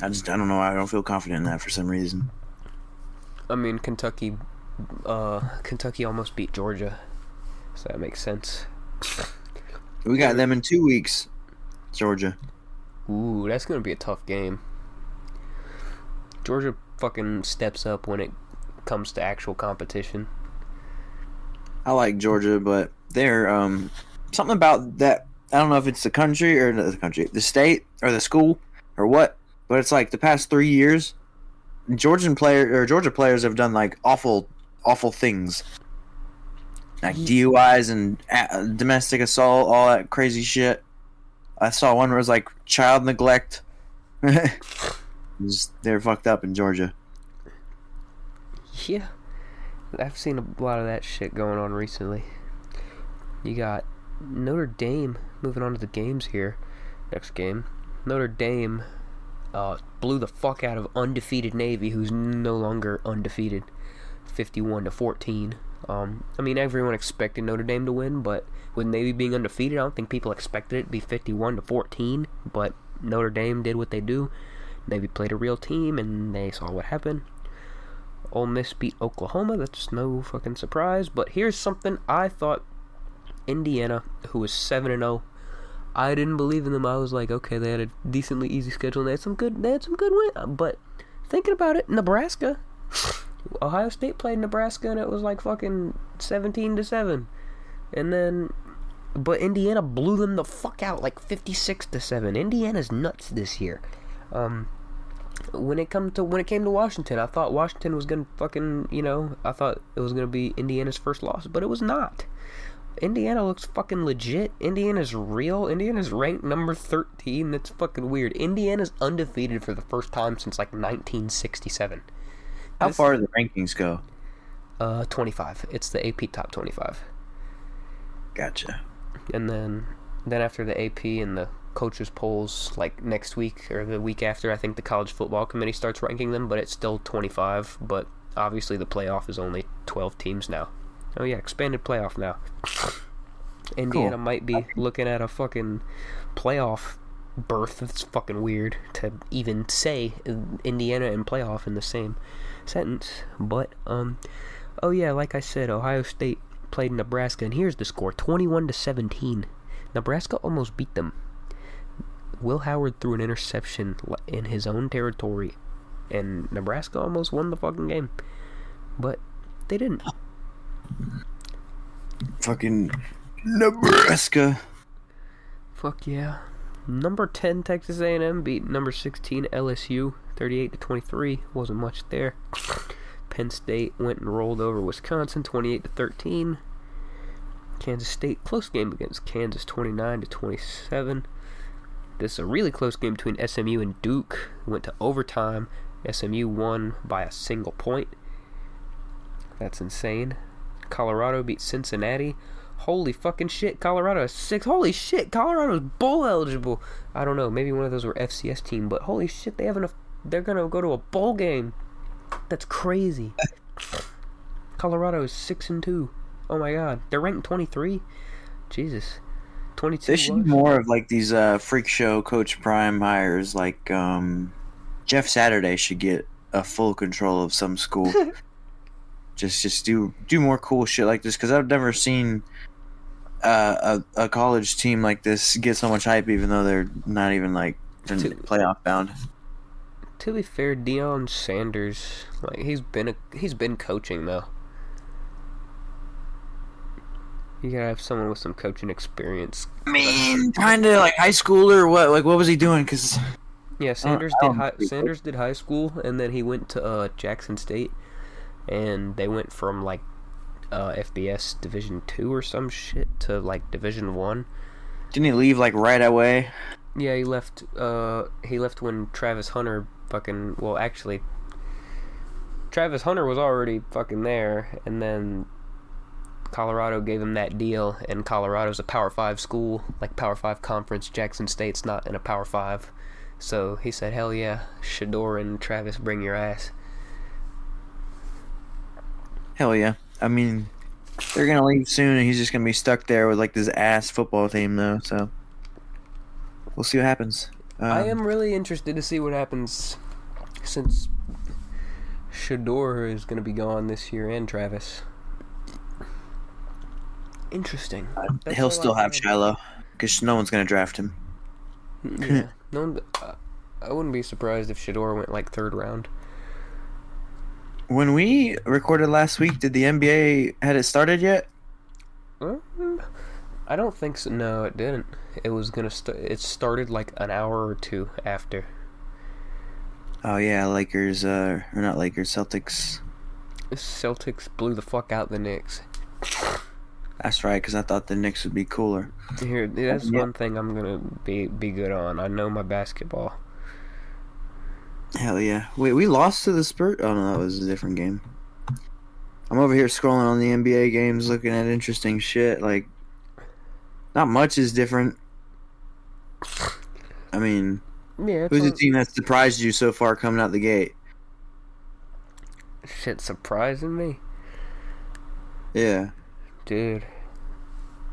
C: I don't know. I don't feel confident in that for some reason.
B: I mean, Kentucky almost beat Georgia, so that makes sense.
C: We got them in 2 weeks, Georgia.
B: Ooh, that's gonna be a tough game. Georgia fucking steps up when it comes to actual competition.
C: I like Georgia, but they're something about that. I don't know if it's the country or the state or the school or what, but it's like the past 3 years, Georgia players have done like awful things, like DUIs and domestic assault, all that crazy shit. I saw one where it was like child neglect. They're fucked up in Georgia.
B: Yeah, I've seen a lot of that shit going on recently. You got Notre Dame moving on to the games here. Next game, Notre Dame blew the fuck out of undefeated Navy, who's no longer undefeated, 51-14. I mean, everyone expected Notre Dame to win, but with Navy being undefeated, I don't think people expected it to be 51-14. But Notre Dame did what they do. Navy played a real team, and they saw what happened. Ole Miss beat Oklahoma. That's no fucking surprise. But here's something I thought. Indiana, who was 7-0, I didn't believe in them. I was like, okay, they had a decently easy schedule, and they had some good wins. But thinking about it, Nebraska, Ohio State played Nebraska, and it was like fucking 17-7, and then, but Indiana blew them the fuck out, like 56-7. Indiana's nuts this year. When it came to Washington, I thought Washington was gonna fucking, I thought it was gonna be Indiana's first loss, but it was not. Indiana looks fucking legit. Indiana's real. Indiana's ranked number 13. That's fucking weird. Indiana's undefeated for the first time since like 1967.
C: How far do the rankings go?
B: 25. It's the AP top 25.
C: Gotcha.
B: And then after the AP and the coaches polls, like next week or the week after, I think the college football committee starts ranking them, but it's still 25. But obviously the playoff is only 12 teams now. Oh yeah, expanded playoff now. Indiana might be looking at a fucking playoff berth. That's fucking weird to even say Indiana and playoff in the same sentence. But oh yeah, like I said, Ohio State played Nebraska, and here's the score: 21-17. Nebraska almost beat them. Will Howard threw an interception in his own territory, and Nebraska almost won the fucking game, but they didn't.
C: Fucking Nebraska.
B: Fuck yeah. Number 10 Texas A&M beat number 16 LSU 38-23. Wasn't much there. Penn State went and rolled over Wisconsin 28-13. Kansas State close game against Kansas 29-27. This is a really close game between SMU and Duke. Went to overtime. SMU won by a single point. That's insane. Colorado beat Cincinnati. Holy fucking shit, Colorado is 6. Holy shit, Colorado's bowl eligible. I don't know, maybe one of those were FCS team, but holy shit, they're gonna go to a bowl game. That's crazy. Colorado is 6-2. Oh my god, they're ranked 23. Jesus. 22.
C: They should be more of like these freak show Coach Prime hires. Like Jeff Saturday should get a full control of some school. Just do more cool shit like this, because I've never seen a college team like this get so much hype, even though they're not even like playoff bound.
B: To be fair, Deion Sanders, like he's been coaching though. You gotta have someone with some coaching experience.
C: I mean, kind of like high school or what? Like, what was he doing? Cause
B: yeah, Sanders did high school, and then he went to Jackson State. And they went from like FBS Division 2 or some shit to like Division 1.
C: Didn't he leave like right away?
B: Yeah, he left when Travis Hunter fucking, well, actually Travis Hunter was already fucking there, and then Colorado gave him that deal, and Colorado's a Power 5 school, like Power 5 conference. Jackson State's not in a Power 5. So he said, hell yeah, Shador and Travis, bring your ass.
C: Hell yeah. I mean, they're going to leave soon, and he's just going to be stuck there with, like, this ass football team, though, so we'll see what happens.
B: I am really interested to see what happens, since Shador is going to be gone this year, and Travis. Interesting.
C: He'll still have Shiloh, because no one's going to draft him.
B: Yeah. I wouldn't be surprised if Shador went, like, 3rd round.
C: When we recorded last week, did the NBA had it started yet?
B: I don't think so. No, it didn't. It was gonna it started like an hour or two after.
C: Oh yeah, Lakers. Or not Lakers. Celtics.
B: Celtics blew the fuck out the Knicks.
C: That's right, because I thought the Knicks would be cooler.
B: Here, that's one thing I'm gonna be good on. I know my basketball.
C: Hell yeah. Wait, we lost to the Spurs? Oh no, that was a different game. I'm over here scrolling on the NBA games, looking at interesting shit. Like, not much is different. I mean,
B: Yeah,
C: who's the team that surprised you so far coming out the gate?
B: shit surprising me,
C: Yeah.
B: dude.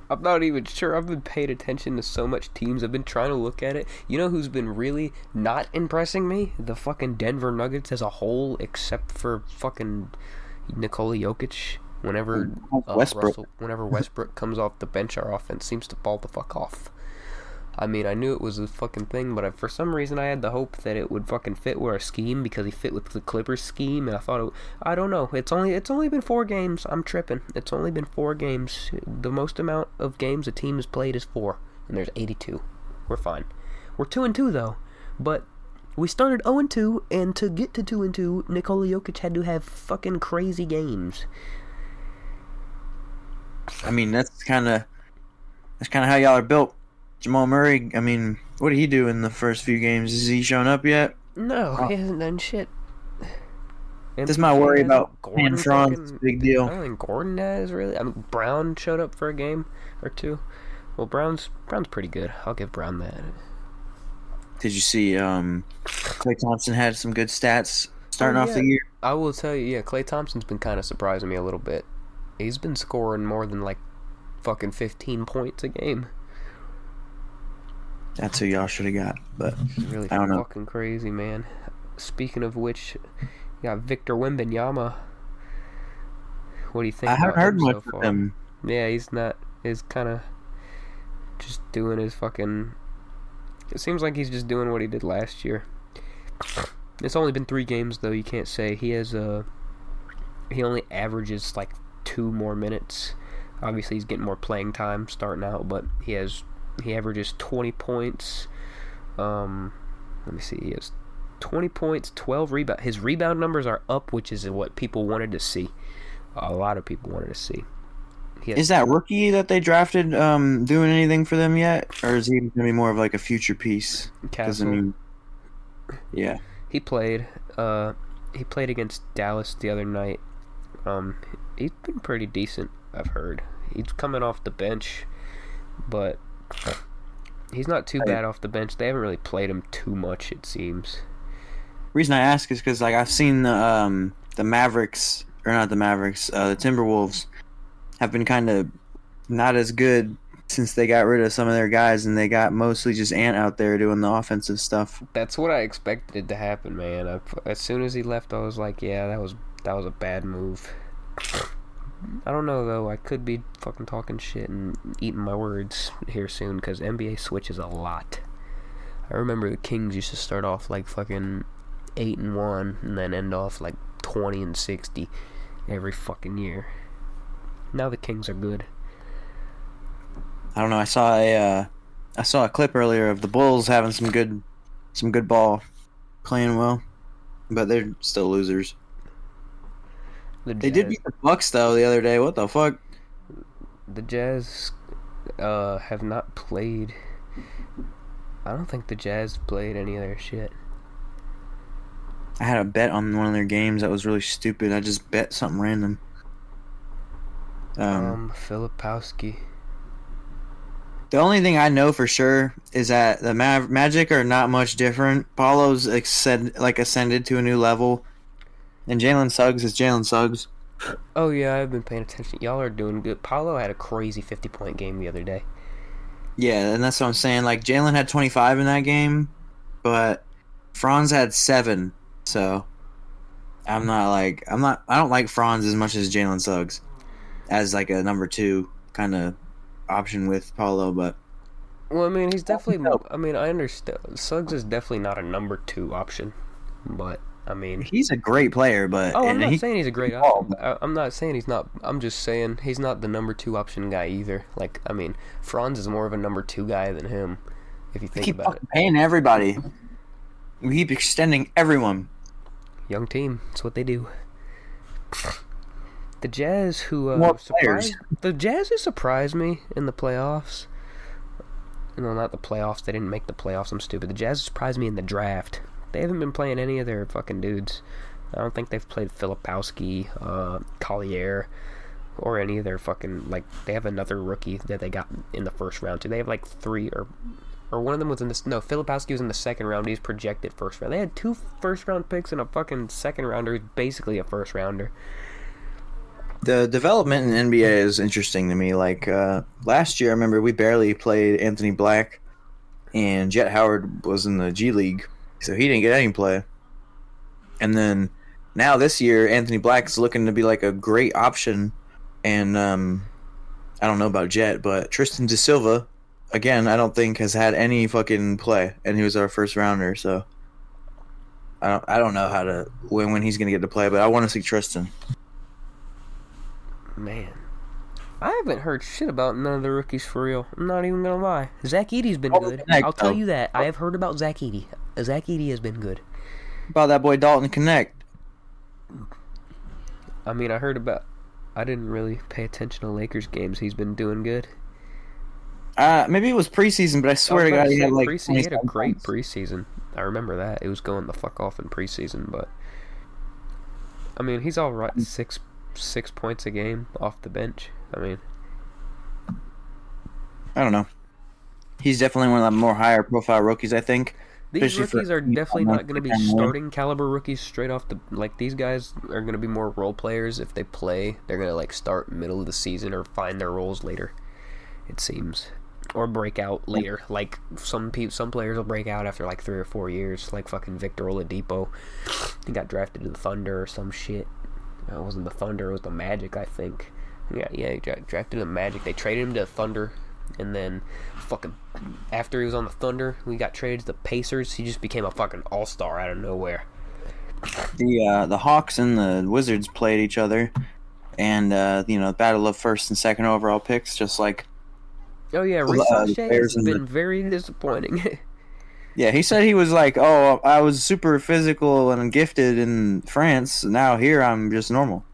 B: I'm not even sure. I've been paying attention to so much teams. I've been trying to look at it. You know who's been really not impressing me? The fucking Denver Nuggets as a whole, except for fucking Nikola Jokic. Whenever Westbrook comes off the bench, our offense seems to fall the fuck off. I mean, I knew it was a fucking thing, but for some reason I had the hope that it would fucking fit with our scheme because he fit with the Clippers scheme, and I thought I don't know. It's only been 4 games. I'm tripping. It's only been 4 games. The most amount of games a team has played is 4, and there's 82. We're fine. We're 2-2 though, but we started 0-2, and to get to 2-2, Nikola Jokic had to have fucking crazy games.
C: I mean, that's kind of how y'all are built. Jamal Murray, I mean, what did he do in the first few games? Is he shown up yet?
B: No, he hasn't done shit.
C: This is my worry about Franz. Big deal.
B: I don't think Gordon has really. I mean, Brown showed up for a game or 2. Well, Brown's pretty good. I'll give Brown that.
C: Did you see Klay Thompson had some good stats starting off the year?
B: I will tell you, yeah, Klay Thompson's been kind of surprising me a little bit. He's been scoring more than like fucking 15 points a game.
C: That's who y'all should have got, but
B: really
C: I don't know.
B: Fucking crazy, man. Speaking of which, you got Victor Wembanyama. What do you think?
C: I haven't heard much
B: so far?
C: of him.
B: Yeah, he's not. He's kind of just doing his fucking. It seems like he's just doing what he did last year. It's only been 3 games though. You can't say he has a. He only averages like 2 more minutes. Obviously, he's getting more playing time starting out, but he averages 20 points. Let me see. He has 20 points, 12 rebounds. His rebound numbers are up, which is what people wanted to see. A lot of people wanted to see.
C: Is that rookie that they drafted doing anything for them yet, or is he going to be more of like a future piece?
B: Castle.
C: I mean, yeah.
B: He played. He played against Dallas the other night. He's been pretty decent, I've heard. He's coming off the bench, but he's not too bad off the bench. They haven't really played him too much, it seems.
C: Reason I ask is because like I've seen the Mavericks, or not the Mavericks, the Timberwolves have been kind of not as good since they got rid of some of their guys, and they got mostly just Ant out there doing the offensive stuff.
B: That's what I expected to happen, man. As soon as he left, I was like, yeah, that was a bad move. I don't know, though. I could be fucking talking shit and eating my words here soon, because NBA switches a lot. I remember the Kings used to start off like fucking 8-1 and then end off like 20-60 every fucking year. Now the Kings are good.
C: I don't know. I saw a clip earlier of the Bulls having some good ball, playing well, but they're still losers. They did beat the Bucks though the other day. What the fuck?
B: The Jazz have not played. I don't think the Jazz played any of their shit.
C: I had a bet on one of their games that was really stupid. I just bet something random.
B: Filipowski.
C: The only thing I know for sure is that the Magic are not much different. Paulo's ascended to a new level, and Jalen Suggs is Jalen Suggs.
B: Oh yeah, I've been paying attention. Y'all are doing good. Paulo had a crazy 50-point game the other day.
C: Yeah, and that's what I'm saying. Like Jalen had 25 in that game, but Franz had 7. So I don't like Franz as much as Jalen Suggs as like a number 2 kind of option with Paulo, but
B: well, I mean, he's definitely. I mean, I understand. Suggs is definitely not a number 2 option, but I mean,
C: He's a great player, but
B: oh, I'm
C: and
B: not
C: he
B: saying he's a great
C: ball,
B: option. I'm not saying he's not. I'm just saying he's not the number 2 option guy either. Like, I mean, Franz is more of a number 2 guy than him, if you
C: we
B: think
C: keep
B: about it.
C: fucking paying everybody. We keep extending everyone.
B: Young team, that's what they do. The Jazz, who
C: More players.
B: the Jazz who surprised me in the playoffs. No, not the playoffs. They didn't make the playoffs. I'm stupid. The Jazz surprised me in the draft. They haven't been playing any of their fucking dudes. I don't think they've played Filipowski, Collier, or any of their fucking, like, they have another rookie that they got in the first round too. They have like 3 or one of them was in this. No, Filipowski was in the second round. He's projected first round. They had 2 first round picks and a fucking second rounder who's basically a first rounder.
C: The development in NBA is interesting to me. Like last year, I remember we barely played Anthony Black, and Jet Howard was in the G League, so he didn't get any play. And then now this year, Anthony Black is looking to be like a great option. And I don't know about Jet, but Tristan Da Silva, again, I don't think has had any fucking play, and he was our first rounder. So I don't know how to when he's gonna get to play, but I want to see Tristan.
B: Man, I haven't heard shit about none of the rookies for real. I'm not even gonna lie. Zach Edey's been good. I'll tell you that. I have heard about Zach Edey. Zach Edey has been good.
C: About that boy Dalton Connect.
B: I mean, I didn't really pay attention to Lakers games. He's been doing good.
C: Maybe it was preseason, but I swear to God, he had like
B: he had a great preseason. I remember that. It was going the fuck off in preseason, but I mean, he's all right. 6 points a game off the bench. I mean,
C: I don't know. He's definitely one of the more higher profile rookies, I think.
B: These rookies are definitely not going to be starting caliber rookies straight off the... Like, these guys are going to be more role players. If they play, they're going to, like, start middle of the season or find their roles later, it seems. Or break out later. Like, some players will break out after, like, 3 or 4 years. Like, fucking Victor Oladipo. He got drafted to the Thunder or some shit. It wasn't the Thunder, it was the Magic, I think. Yeah, he drafted the Magic. They traded him to the Thunder. And then, fucking, after he was on the Thunder, we got traded to the Pacers. He just became a fucking all-star out of nowhere.
C: The Hawks and the Wizards played each other, and battle of first and second overall picks, just like.
B: Oh yeah, Ricochet has been very disappointing.
C: Yeah, he said he was like, "Oh, I was super physical and gifted in France. Now here I'm just normal."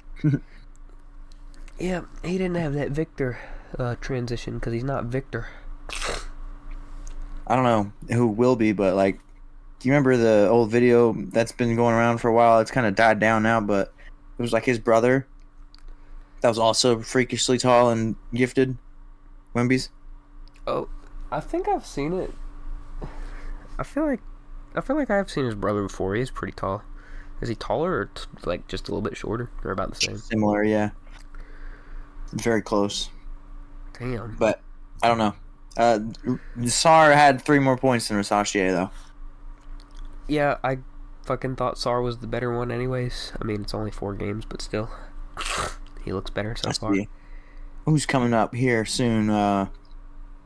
B: Yeah, he didn't have that Victor transition because he's not Victor.
C: I don't know who will be, but like, do you remember the old video that's been going around for a while? It's kind of died down now, but it was like his brother that was also freakishly tall and gifted. Wemby's.
B: Oh, I think I've seen it. I feel like I've seen his brother before. He's pretty tall. Is he taller or like just a little bit shorter, or about the same?
C: Similar, yeah. Very close.
B: Damn.
C: But I don't know. Sar had 3 more points than Ricochet, though.
B: Yeah, I fucking thought Sar was the better one anyways. I mean, it's only 4 games, but still. He looks better so far.
C: Who's coming up here soon?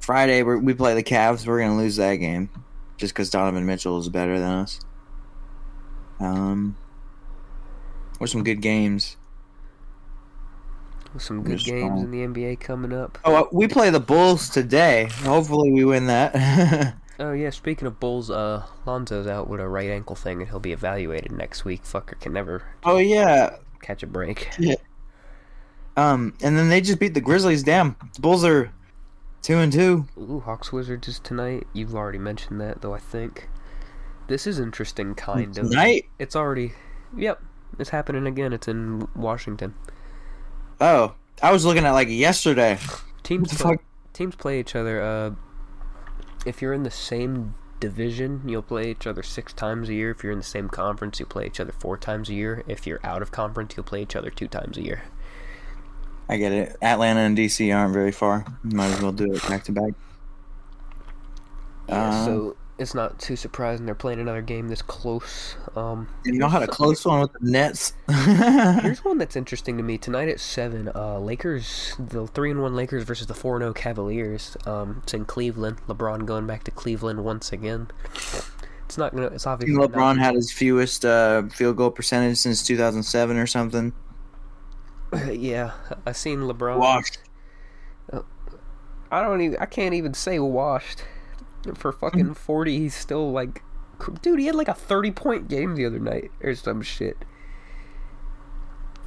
C: Friday, we play the Cavs. We're going to lose that game just because Donovan Mitchell is better than us. What's some good games?
B: Some good games in the NBA coming up.
C: Oh, we play the Bulls today. Hopefully we win that.
B: Oh, yeah, speaking of Bulls, Lonzo's out with a right ankle thing, and he'll be evaluated next week. Fucker can never catch a break.
C: Yeah. And then they just beat the Grizzlies. Damn. The Bulls are 2-2.
B: Ooh, Hawks Wizards is tonight. You've already mentioned that, though, I think. This is interesting, kind of.
C: Tonight?
B: It's already... Yep, it's happening again. It's in Washington.
C: Oh, I was looking at like yesterday.
B: Teams play each other. If you're in the same division, you'll play each other 6 times a year. If you're in the same conference, you'll play each other 4 times a year. If you're out of conference, you'll play each other 2 times a year.
C: I get it. Atlanta and DC aren't very far. Might as well do it back to back.
B: Yeah, so it's not too surprising they're playing another game this close.
C: You know how to close one with the Nets?
B: Here's one that's interesting to me. Tonight at 7, Lakers, the 3-1 Lakers versus the 4-0 Cavaliers. It's in Cleveland. LeBron going back to Cleveland once again. It's not gonna. It's obviously
C: Think
B: not
C: LeBron
B: gonna-
C: had his fewest field goal percentage since 2007 or something.
B: Yeah, I seen LeBron.
C: Washed.
B: I can't even say washed. For fucking 40, he's still like, dude. He had like a 30-point game the other night or some shit.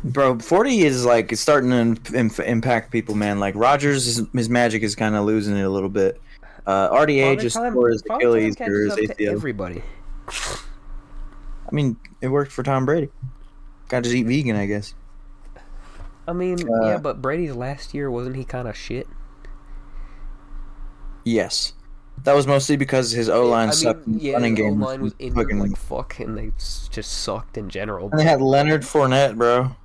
C: Bro, 40 is like it's starting to impact people, man. Like Rogers, his magic is kind of losing it a little bit. RDA just tore his Achilles or his ACL.
B: Everybody.
C: I mean, it worked for Tom Brady. Got to eat vegan, I guess.
B: I mean, yeah, but Brady's last year, wasn't he kind of shit?
C: Yes. That was mostly because his O-line sucked in the running game.
B: O-line was injured like fuck, and they just sucked in general.
C: And they had Leonard Fournette, bro.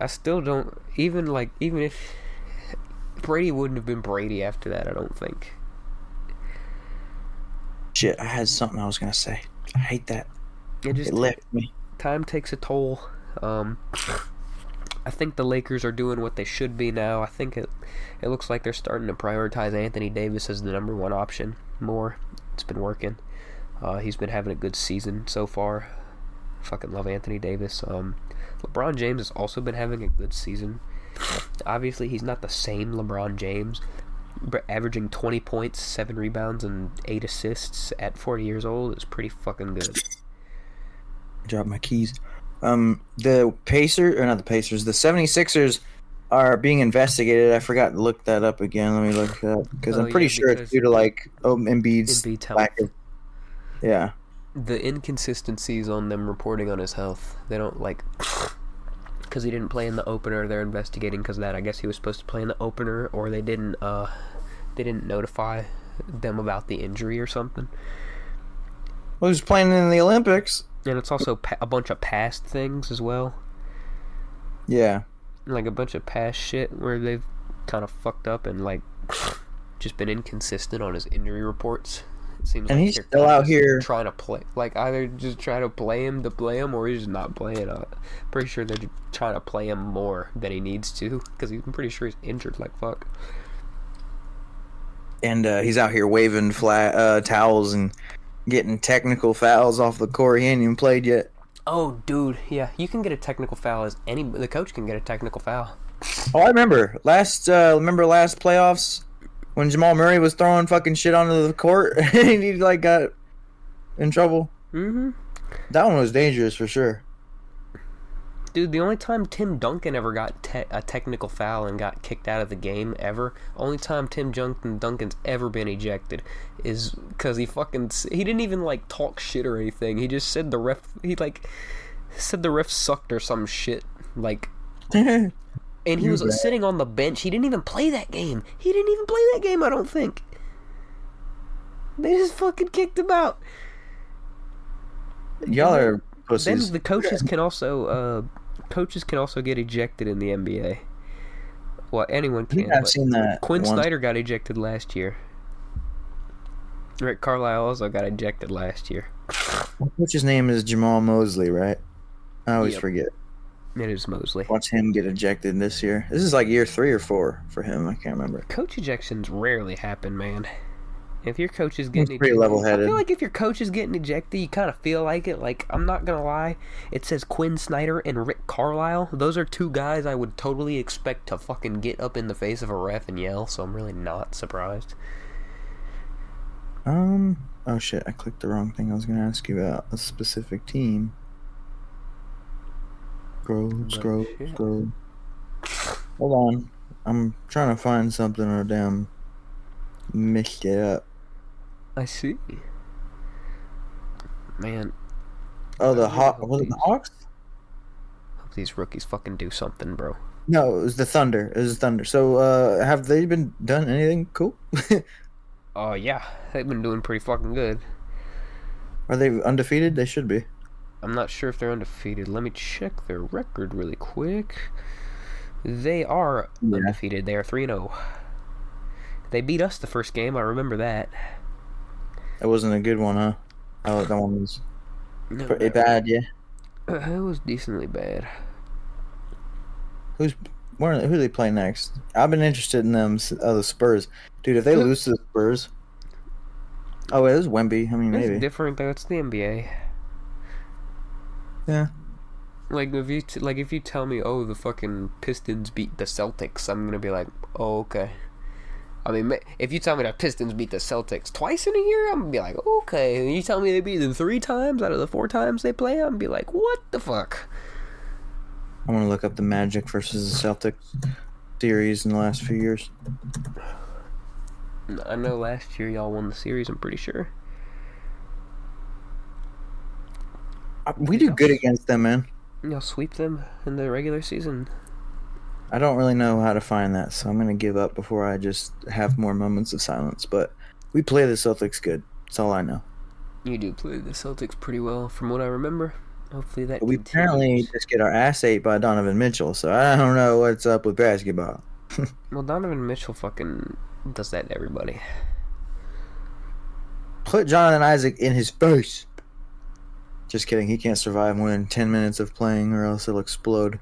B: I still don't... Even if... Brady wouldn't have been Brady after that, I don't think.
C: Shit, I had something I was going to say. I hate that.
B: It
C: left me.
B: Time takes a toll. I think the Lakers are doing what they should be now. I think it looks like they're starting to prioritize Anthony Davis as the number one option more. It's been working. He's been having a good season so far. Fucking love Anthony Davis. LeBron James has also been having a good season. Obviously, he's not the same LeBron James, but averaging 20 points, 7 rebounds, and 8 assists at 40 years old is pretty fucking good.
C: Drop my keys. The 76ers are being investigated. I forgot to look that up again. Let me look it up because I'm pretty sure it's due to like Embiid's lack of. Yeah.
B: The inconsistencies on them reporting on his health. They don't like because he didn't play in the opener. They're investigating because of that. I guess he was supposed to play in the opener, or they didn't notify them about the injury or something.
C: Well, he was playing in the Olympics.
B: And it's also a bunch of past things as well.
C: Yeah.
B: Like a bunch of past shit where they've kind of fucked up and like just been inconsistent on his injury reports. It seems
C: and
B: like
C: he's still out here
B: trying to play. Like either just try to play him, or he's just not playing. Pretty sure they're trying to play him more than he needs to because I'm pretty sure he's injured like fuck.
C: And he's out here waving towels and getting technical fouls off the court. He ain't even played yet.
B: Oh, dude, yeah, you can get a technical foul the coach can get a technical foul.
C: Oh, I remember last playoffs when Jamal Murray was throwing fucking shit onto the court and he like got in trouble.
B: Mm-hmm.
C: That one was dangerous for sure.
B: Dude, the only time Tim Duncan ever got a technical foul and got kicked out of the game ever, only time Tim Duncan's ever been ejected is because he didn't even like talk shit or anything. He just said the ref sucked or some shit like. And he was sitting on the bench. He didn't even play that game. I don't think. They just fucking kicked him out.
C: Y'all are pussies.
B: Then the coaches can also get ejected in the NBA. Well, anyone can.
C: I've seen that.
B: Quinn Snyder got ejected last year. Rick Carlisle also got ejected last year.
C: Coach's name is Jamal Mosley, right? I always forget.
B: It is Mosley.
C: Watch him get ejected this year. This is like year 3 or 4 for him. I can't remember.
B: Coach ejections rarely happen, man. If your coach is getting
C: pretty level-headed.
B: I feel like if your coach is getting ejected, you kind of feel like it. Like, I'm not going to lie. It says Quinn Snyder and Rick Carlisle. Those are 2 guys I would totally expect to fucking get up in the face of a ref and yell, so I'm really not surprised.
C: Oh shit, I clicked the wrong thing. I was going to ask you about a specific team. Scroll. Hold on. I'm trying to find something or damn mixed it up.
B: I see. Man.
C: Oh, the Hawks? Was it the Hawks?
B: Hope these rookies fucking do something, bro.
C: No, it was the Thunder. So, have they been done anything cool?
B: Oh, yeah. They've been doing pretty fucking good.
C: Are they undefeated? They should be.
B: I'm not sure if they're undefeated. Let me check their record really quick. They are undefeated. They are 3-0. They beat us the first game. I remember that.
C: That wasn't a good one, huh? Oh, that one was pretty bad, yeah.
B: It was decently bad.
C: Who do they play next? I've been interested in them. The Spurs, dude. If they lose to the Spurs, Oh, it was Wemby. I mean,
B: It's
C: maybe.
B: different though. It's the NBA.
C: Yeah.
B: Like if you tell me, oh, the fucking Pistons beat the Celtics, I'm gonna be like, oh, okay. I mean, if you tell me the Pistons beat the Celtics twice in a year, I'm gonna be like, okay. And you tell me they beat them 3 times out of the 4 times they play, I'm gonna be like, what the fuck?
C: I want to look up the Magic versus the Celtics series in the last few years.
B: I know last year y'all won the series, I'm pretty sure.
C: We do good against them, man.
B: Y'all sweep them in the regular season.
C: I don't really know how to find that, so I'm going to give up before I just have more moments of silence. But we play the Celtics good. That's all I know.
B: You do play the Celtics pretty well, from what I remember. Hopefully that
C: But we
B: continues.
C: apparently just get our ass ate by Donovan Mitchell, so I don't know what's up with basketball.
B: Well, Donovan Mitchell fucking does that to everybody.
C: Put Jonathan Isaac in his face. Just kidding. He can't survive more than 10 minutes of playing or else he'll explode.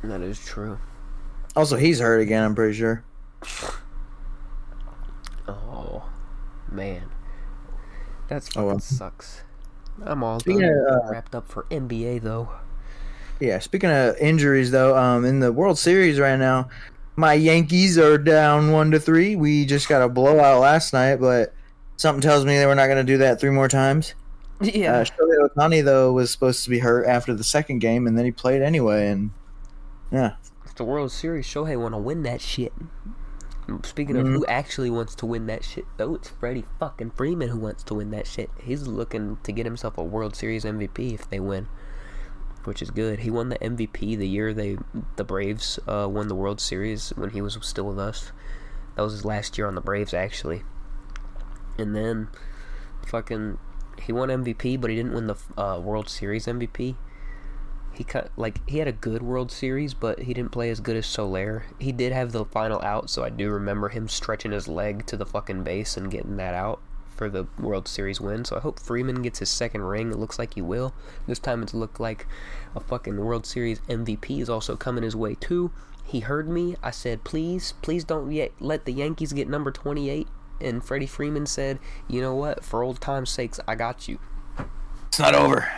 B: That is true.
C: Also, he's hurt again, I'm pretty sure.
B: Oh, man. That's fucking
C: Oh, well.
B: sucks. I'm all
C: Speaking
B: done.
C: of,
B: Wrapped up for NBA, though.
C: Yeah, speaking of injuries, though, in the World Series right now, my Yankees are down 1-3. We just got a blowout last night, but something tells me that we're not going to do that 3 more times.
B: Yeah.
C: Shohei Ohtani, though, was supposed to be hurt after the second game, and then he played anyway, and yeah.
B: It's the World Series. Shohei want to win that shit. Speaking of who actually wants to win that shit, though, it's Freddie fucking Freeman who wants to win that shit. He's looking to get himself a World Series MVP if they win, which is good. He won the MVP the year the Braves won the World Series when he was still with us. That was his last year on the Braves, actually. And then, he won MVP, but he didn't win the World Series MVP. He had a good World Series, but he didn't play as good as Soler. He did have the final out, so I do remember him stretching his leg to the fucking base and getting that out for the World Series win. So I hope Freeman gets his second ring. It looks like he will. This time it's looked like a fucking World Series MVP is also coming his way too. He heard me. I said, please don't let the Yankees get number 28. And Freddie Freeman said, you know what? For old time's sakes, I got you.
C: It's not over.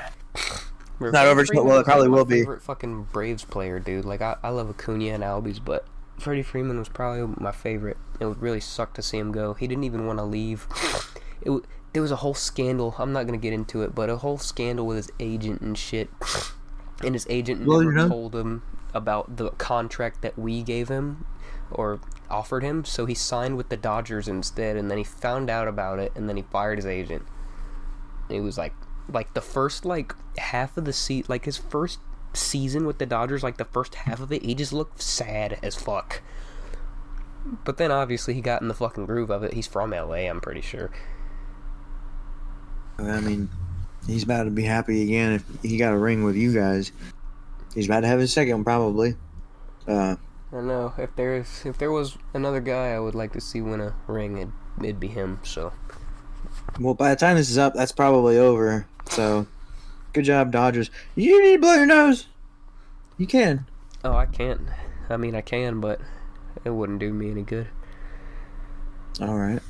C: Not over. Well, it probably will be.
B: Favorite fucking Braves player, dude. Like I love Acuna and Albies, but Freddie Freeman was probably my favorite. It would really suck to see him go. He didn't even want to leave. There was a whole scandal. I'm not gonna get into it, but a whole scandal with his agent and shit. And his agent never told him about the contract that we gave him or offered him, so he signed with the Dodgers instead. And then he found out about it, and then he fired his agent. And he was like the first half of the his first season with the Dodgers, the first half of it, he just looked sad as fuck. But then obviously he got in the fucking groove of it. He's from LA, I'm pretty sure.
C: I mean, he's about to be happy again if he got a ring with you guys. He's about to have his second, probably.
B: I know. If there was another guy I would like to see win a ring, it'd be him. So.
C: Well, by the time this is up, that's probably over. So, good job, Dodgers. You need to blow your nose. You can.
B: Oh, I can't. I mean, I can, but it wouldn't do me any good.
C: All right.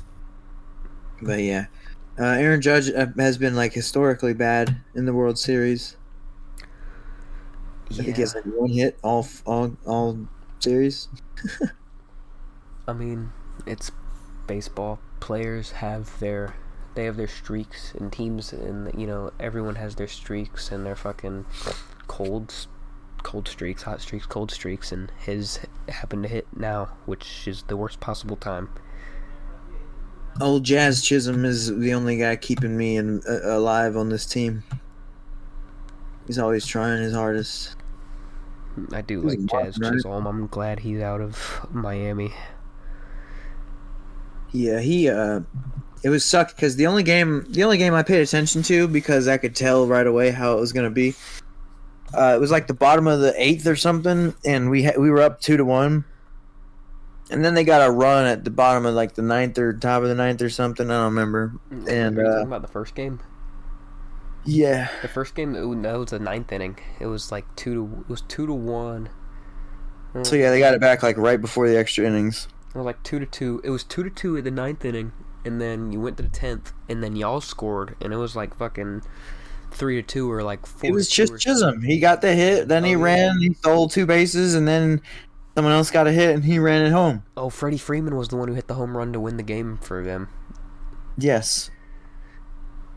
C: But yeah, Aaron Judge has been historically bad in the World Series.
B: Yeah.
C: I think he has one hit all series.
B: I mean, it's baseball. Players have their streaks, and teams, and everyone has their streaks and their fucking cold streaks, hot streaks, cold streaks, and his happened to hit now, which is the worst possible time.
C: Old Jazz Chisholm is the only guy keeping me alive on this team. He's always trying his hardest.
B: I do like Jazz Chisholm. I'm glad he's out of Miami.
C: Yeah, it was sucked because the only game I paid attention to, because I could tell right away how it was gonna be. It was the bottom of the 8th or something, and we were up 2-1, and then they got a run at the bottom of the 9th or top of the 9th or something. I don't remember. And
B: are you talking about the first game?
C: Yeah,
B: the first game. That was the 9th inning. It was 2-1.
C: So yeah, they got it back right before the extra innings.
B: It was 2-2. It was 2-2 in the 9th inning, and then you went to the 10th, and then y'all scored, and it was like fucking 3-2 or like 4-2.
C: It was just Chisholm. He got the hit, then he ran, he stole 2 bases, and then someone else got a hit, and he ran it home.
B: Oh, Freddie Freeman was the one who hit the home run to win the game for them.
C: Yes.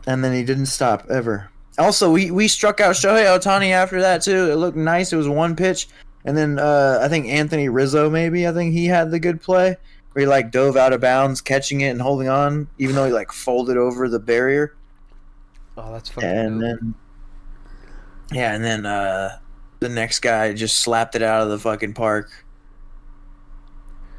C: And then he didn't stop, ever. Also, we struck out Shohei Ohtani after that, too. It looked nice. It was 1 pitch. And then I think Anthony Rizzo, maybe, I think he had the good play. Where he, like, dove out of bounds, catching it and holding on, even though he, like, folded over the barrier.
B: Oh, that's fucking
C: And
B: dope.
C: then the next guy just slapped it out of the fucking park.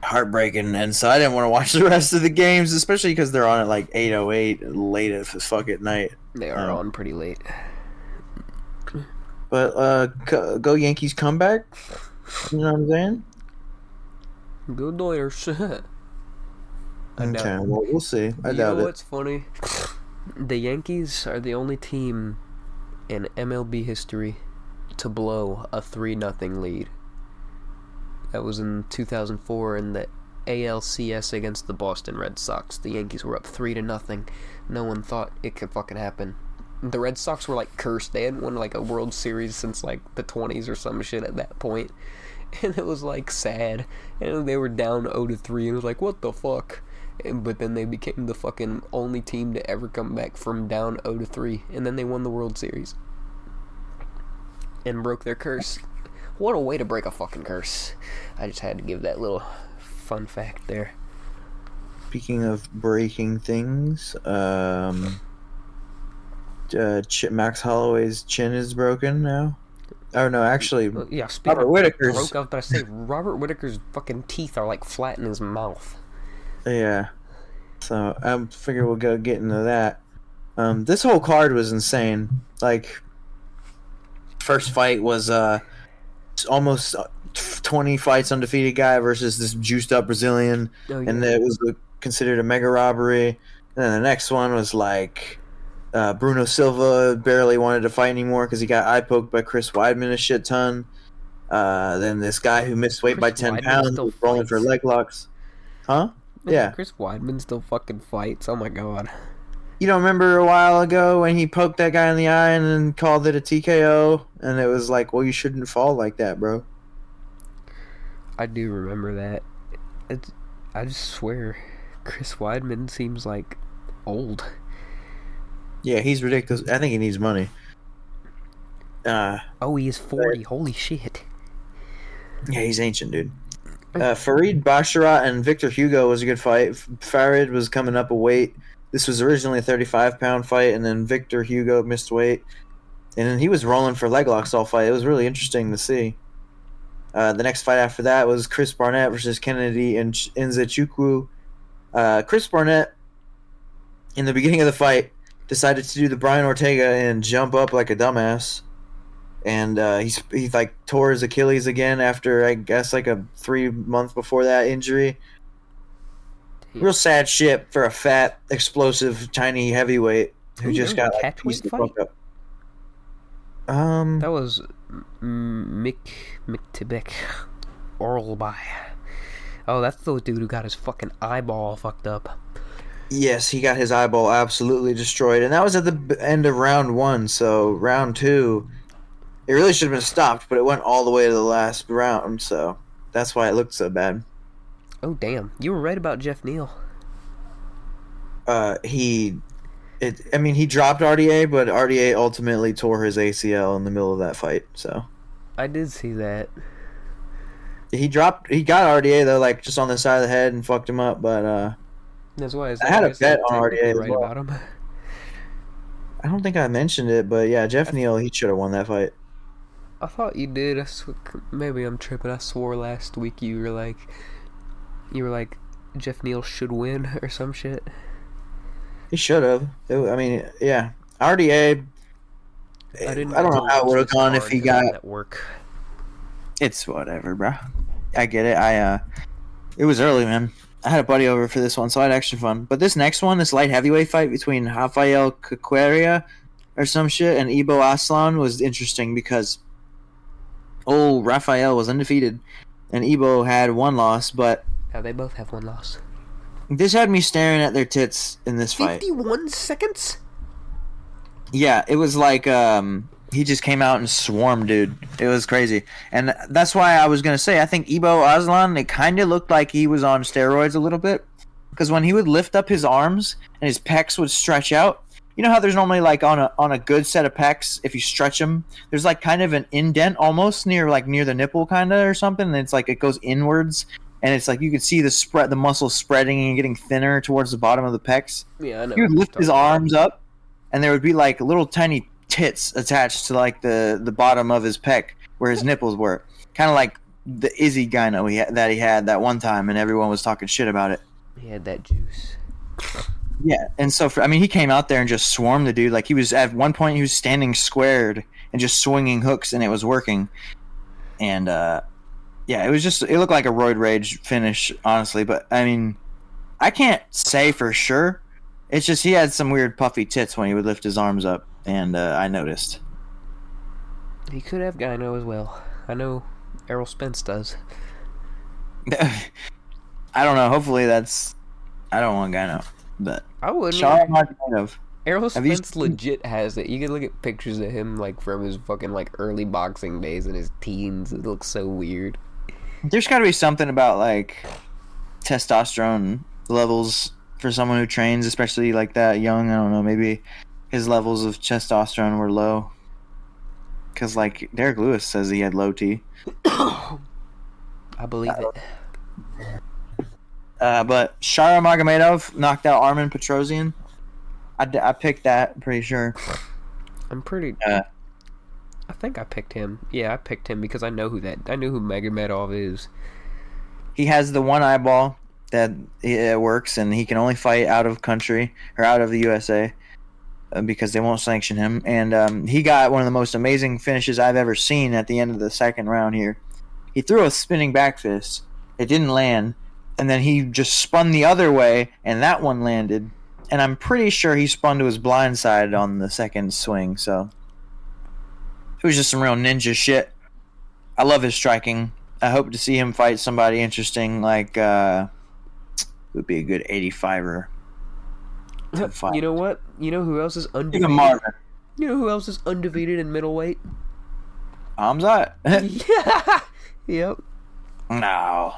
C: Heartbreaking. And so I didn't want to watch the rest of the games, especially because they're on at, like, 8:08, late as fuck at night.
B: They are on pretty late.
C: But go Yankees comeback. You know what I'm saying?
B: Go Doyers.
C: Okay, well, we'll see. I doubt it.
B: You know what's funny? The Yankees are the only team in MLB history to blow a 3-0 lead. That was in 2004 in the ALCS against the Boston Red Sox. The Yankees were up 3-0. No one thought it could fucking happen. The Red Sox were like cursed. They hadn't won like a World Series since like the 20s or some shit at that point. And it was like sad. And they were down 0-3 and it was like, what the fuck? But then they became the fucking only team to ever come back from down 0-3. And then they won the World Series. And broke their curse. What a way to break a fucking curse. I just had to give that little fun fact there.
C: Speaking of breaking things, Max Holloway's chin is broken now. Oh no, actually,
B: yeah. Speaking
C: Robert Whitaker's
B: broke. I was about to say Robert Whitaker's fucking teeth are like flat in his mouth.
C: Yeah. So I figure we'll go get into that. This whole card was insane. Like, first fight was almost 20 fights undefeated guy versus this juiced up Brazilian, and it was considered a mega robbery. And then the next one was like Bruno Silva barely wanted to fight anymore because he got eye poked by Chris Weidman a shit ton. Then this guy who missed weight by 10 pounds was rolling for leg locks. Huh? Yeah.
B: Chris Weidman still fucking fights. Oh my god.
C: You don't remember a while ago when he poked that guy in the eye and then called it a TKO? And it was like, well, you shouldn't fall like that, bro.
B: I do remember that. I just swear, Chris Weidman seems like old.
C: Yeah, he's ridiculous. I think he needs money.
B: He is 40. Holy shit.
C: Yeah, he's ancient, dude. Farid Basharat and Victor Hugo was a good fight. Farid was coming up a weight. This was originally a 35-pound fight, and then Victor Hugo missed weight. And then he was rolling for leg locks all fight. It was really interesting to see. The next fight after that was Chris Barnett versus Kennedy Nzechukwu. Chris Barnett, in the beginning of the fight, decided to do the Brian Ortega and jump up like a dumbass. And he like tore his Achilles again after, I guess, like a 3 month before that injury. Real sad shit for a fat, explosive, tiny heavyweight who just got like pieced the fuck up.
B: That was McTibek Orlby. Oh, that's the dude who got his fucking eyeball fucked up.
C: Yes, he got his eyeball absolutely destroyed, and that was at the end of round 1. So round 2, it really should have been stopped, but it went all the way to the last round. So that's why it looked so bad.
B: Oh damn! You were right about Jeff Neal.
C: He dropped RDA, but RDA ultimately tore his ACL in the middle of that fight. So
B: I did see that.
C: He got RDA though, like just on the side of the head and fucked him up. But
B: that's why
C: I had a bet on RDA.
B: Right about him.
C: I don't think I mentioned it, but yeah, Jeff Neal, he should have won that fight.
B: I thought you did. Maybe I'm tripping. I swore last week you were like Jeff Neal should win or some shit. He
C: should have. Yeah. RDA. I don't know how it would have gone if he got
B: at work.
C: It's whatever, bro. I get it. It was early, man. I had a buddy over for this one, so I had extra fun. But this next one, this light heavyweight fight between Rafael Caqueria or some shit and Ibo Aslan was interesting because Rafael was undefeated and Ibo had 1 loss, but
B: they both have 1 loss.
C: This had me staring at their tits in this fight.
B: 51 seconds?
C: Yeah, it was like he just came out and swarmed, dude. It was crazy. And that's why I was going to say I think Ebo Aslan, it kind of looked like he was on steroids a little bit, because when he would lift up his arms and his pecs would stretch out, you know how there's normally like on a good set of pecs, if you stretch them, there's like kind of an indent almost near the nipple kind of or something, and it's like it goes inwards. And it's like you could see the muscle spreading and getting thinner towards the bottom of the pecs.
B: Yeah, I know.
C: He would lift his arms up, and there would be like little tiny tits attached to like the bottom of his pec where his nipples were. Kind of like the Izzy gyno that he had that one time, and everyone was talking shit about it.
B: He had that juice.
C: Yeah, and so he came out there and just swarmed the dude. Like he was at one point he was standing squared and just swinging hooks, and it was working. And yeah, it looked like a roid rage finish, honestly. But I mean, I can't say for sure. It's just he had some weird puffy tits when he would lift his arms up, and I noticed.
B: He could have gyno as well. I know Errol Spence does.
C: I don't know. Hopefully I don't want gyno, but
B: I wouldn't. Errol Spence legit has it. You can look at pictures of him like from his fucking like early boxing days and his teens. It looks so weird.
C: There's got to be something about like testosterone levels for someone who trains, especially like that young. I don't know. Maybe his levels of testosterone were low. Because like Derek Lewis says he had low T.
B: I believe it.
C: But Shara Magomedov knocked out Armin Petrosian. I picked that. I'm pretty sure.
B: I think I picked him. Yeah, I picked him because I knew who Magomedov is. He
C: has the one eyeball that it works, and he can only fight out of country or out of the USA because they won't sanction him. And he got one of the most amazing finishes I've ever seen at the end of the second round here. He threw a spinning back fist. It didn't land, and then he just spun the other way, and that one landed. And I'm pretty sure he spun to his blind side on the second swing, so it was just some real ninja shit. I love his striking. I hope to see him fight somebody interesting, like would be a good 85er.
B: You know what? You know who else is undefeated?
C: Even Marvin.
B: You know who else is undefeated in middleweight?
C: Hamzat.
B: Yeah. Yep.
C: No.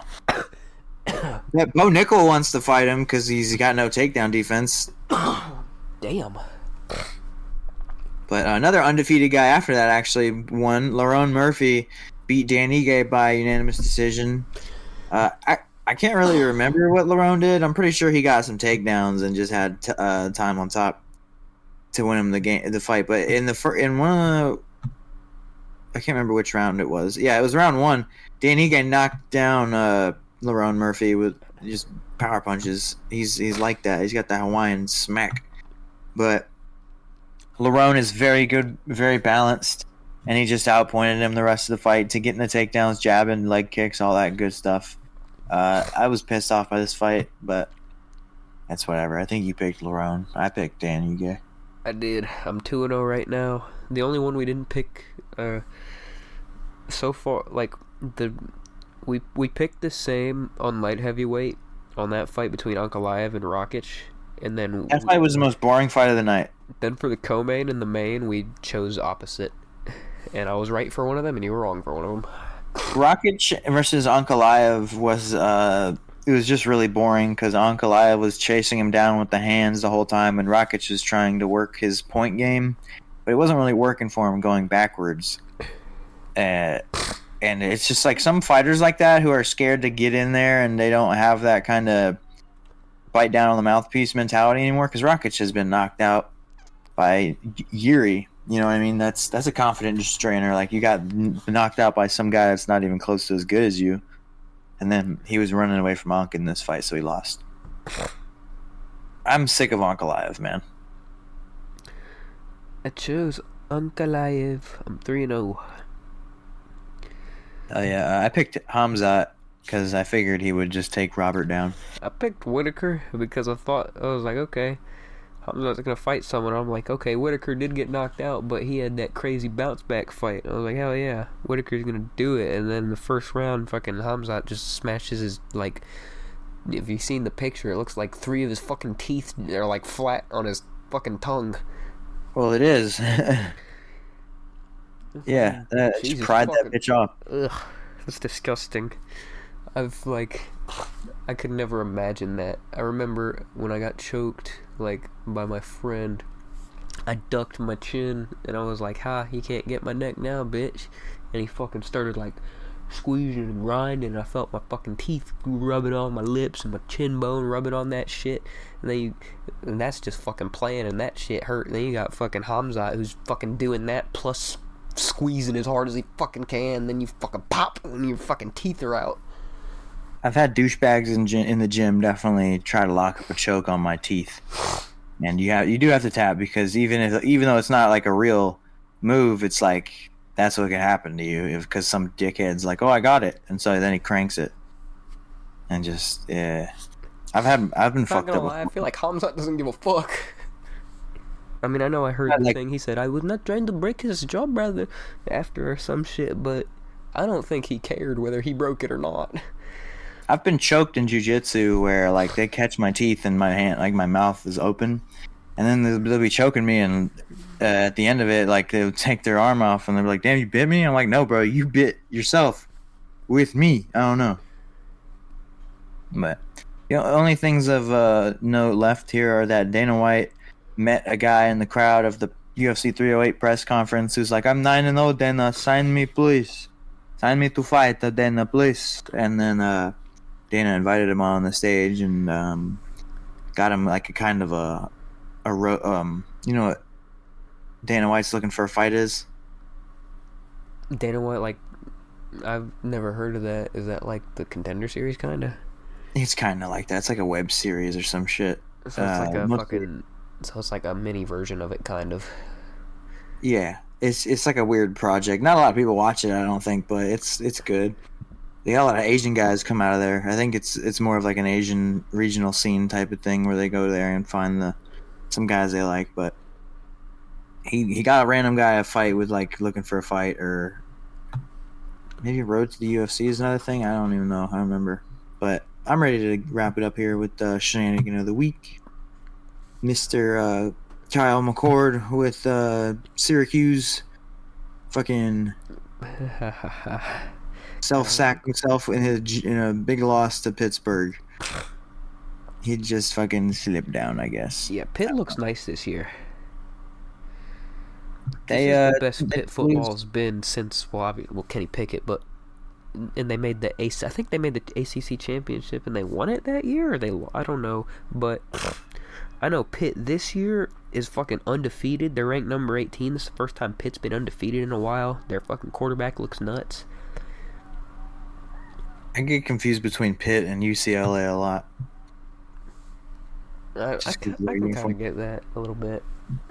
C: Yeah, Bo Nickel wants to fight him because he's got no takedown defense.
B: Damn.
C: But another undefeated guy after that actually won. Lerone Murphy beat Dan Ige by unanimous decision. I can't really remember what Lerone did. I'm pretty sure he got some takedowns and just had time on top to win him the fight. But I can't remember which round it was. Yeah, it was round one. Dan Ige knocked down Lerone Murphy with just power punches. He's like that. He's got that Hawaiian smack. But Lerone is very good, very balanced, and he just outpointed him the rest of the fight to getting the takedowns, jabbing, leg kicks, all that good stuff. I was pissed off by this fight, but that's whatever. I think you picked Lerone. I picked Dan Ige.
B: I did. I'm 2-0 right now. The only one we didn't pick so far, like we picked the same on light heavyweight on that fight between Ankalaev and Rakic, and then
C: that fight was the most boring fight of the night.
B: Then for the co-main and the main, we chose opposite, and I was right for one of them, and you were wrong for one of them.
C: Rakic versus Ankalaev was it was just really boring because Ankalaev was chasing him down with the hands the whole time, and Rakic was trying to work his point game, but it wasn't really working for him going backwards. And it's just like some fighters like that who are scared to get in there, and they don't have that kind of bite down on the mouthpiece mentality anymore, because Rakic has been knocked out by Yuri. You know what I mean? That's a confident trainer. Like, you got knocked out by some guy that's not even close to as good as you, and then he was running away from Ankh in this fight, so he lost. I'm sick of Ankalaev, man.
B: I chose Ankalaev. I'm 3-0.
C: Oh yeah, I picked Hamzat because I figured he would just take Robert down.
B: I picked Whitaker because I was like, okay, Hamzat's gonna fight someone. I'm like, okay, Whitaker did get knocked out, but he had that crazy bounce back fight. I was like, hell yeah, Whitaker's gonna do it. And then the first round, fucking Hamzat just smashes his like if you've seen the picture, it looks like 3 of his fucking teeth are like flat on his fucking tongue.
C: Well, it is. Yeah, just
B: Jesus
C: pried that
B: fucking.
C: bitch off.
B: Ugh, that's disgusting. I could never imagine that. I remember when I got choked, like, by my friend, I ducked my chin, and I was like, ha, you can't get my neck now, bitch. And he fucking started, like, squeezing and grinding, and I felt my fucking teeth rubbing on my lips and my chin bone rubbing on that shit. And that's just fucking playing, and that shit hurt. And then you got fucking Hamza, who's fucking doing that, plus squeezing as hard as he fucking can, then you fucking pop, and your fucking teeth are out.
C: I've had douchebags in the gym definitely try to lock up a choke on my teeth, and you do have to tap, because even though it's not like a real move, it's like that's what can happen to you because some dickhead's like, oh, I got it, and so then he cranks it, and just I've been fucked up.
B: I feel like Hamza doesn't give a fuck. I mean, I know I heard the thing he said, I was not trying to break his jaw, brother, after or some shit, but I don't think he cared whether he broke it or not.
C: I've been choked in jiu-jitsu where, like, they catch my teeth and my hand, like, my mouth is open, and then they'll be choking me, and at the end of it, like, they'll take their arm off, and they'll be like, damn, you bit me? I'm like, no, bro, you bit yourself with me. I don't know. But, only things of note left here are that Dana White met a guy in the crowd of the UFC 308 press conference who's like, I'm 9-0, Dana, sign me, please. Sign me to fight, Dana, please. And then Dana invited him on the stage and got him like a kind of you know what Dana White's looking for a fight is?
B: Dana White, like, I've never heard of that. Is that like the Contender Series, kinda?
C: It's kind of like that. It's like a web series or some shit.
B: So it's like a fucking... So it's like a mini version of it, kind of.
C: Yeah, it's like a weird project. Not a lot of people watch it, I don't think, but it's good. They got a lot of Asian guys come out of there. I think it's more of like an Asian regional scene type of thing where they go there and find some guys they like. But he got a random guy a fight with, like, looking for a fight, or maybe Road to the UFC is another thing. I don't even know. I don't remember. But I'm ready to wrap it up here with the Shenanigan of the Week. Mr. Kyle McCord with Syracuse fucking self-sacked himself in a big loss to Pittsburgh. He just fucking slipped down, I guess.
B: Yeah, Pitt looks nice this year.
C: They
B: this is the best Pitt football's been since, Kenny Pickett, but and they made the I think they made the ACC championship, and they won it that year, or I don't know, but I know Pitt this year is fucking undefeated. They're ranked number 18. This is the first time Pitt's been undefeated in a while. Their fucking quarterback looks nuts.
C: I get confused between Pitt and UCLA a lot.
B: I can kind of get that a little bit.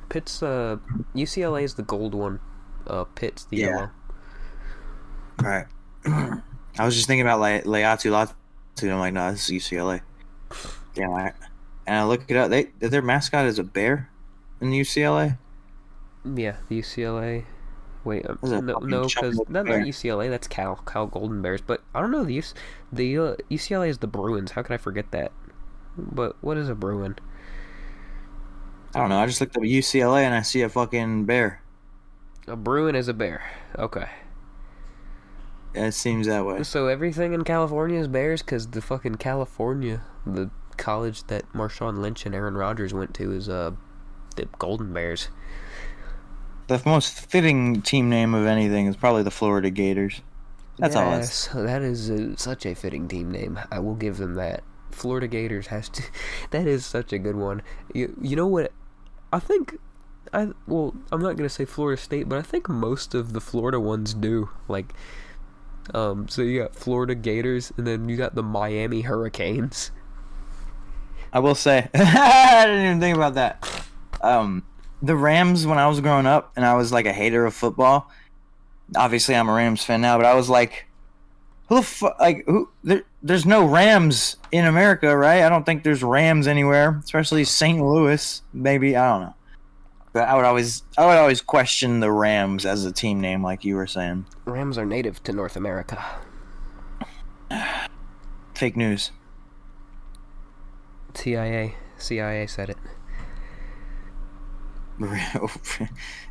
B: Pitt's UCLA is the gold one. Pitt's the yellow.
C: Right. I was just thinking about Leatu Latu. I'm like, no, this is UCLA. Yeah. And I look it up. Their mascot is a bear in UCLA.
B: Yeah, the UCLA. Wait, no, because not UCLA. That's Cal Golden Bears. But I don't know the UCLA is the Bruins. How could I forget that? But what is a Bruin?
C: I don't know. I just looked up UCLA and I see a fucking bear.
B: A Bruin is a bear. Okay.
C: It seems that way.
B: So everything in California is bears, because the fucking California, the college that Marshawn Lynch and Aaron Rodgers went to, is the Golden Bears. The
C: most fitting team name of anything is probably the Florida Gators. That's all.
B: Yes, that is such a fitting team name. I will give them that. Florida Gators has to. That is such a good one. You know what? I think. I'm not gonna say Florida State, but I think most of the Florida ones do. Like, so you got Florida Gators, and then you got the Miami Hurricanes.
C: I will say, I didn't even think about that. The Rams, when I was growing up, and I was like a hater of football. Obviously, I'm a Rams fan now, but I was like, who the fuck? Like, who? There's no Rams in America, right? I don't think there's Rams anywhere, especially St. Louis. Maybe, I don't know. But I would always question the Rams as a team name, like you were saying.
B: Rams are native to North America.
C: Fake news.
B: CIA said it.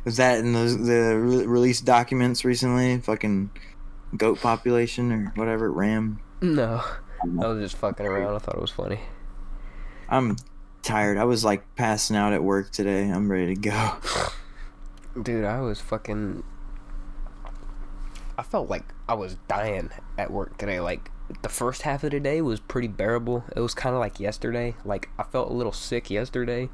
C: Was that in the released documents recently? Fucking goat population or whatever, ram?
B: No, I was just fucking around. I thought it was funny.
C: I'm tired. I was like passing out at work today. I'm ready to go.
B: Dude, I felt like I was dying at work today. Like, the first half of the day was pretty bearable. It was kind of like yesterday. Like, I felt a little sick yesterday,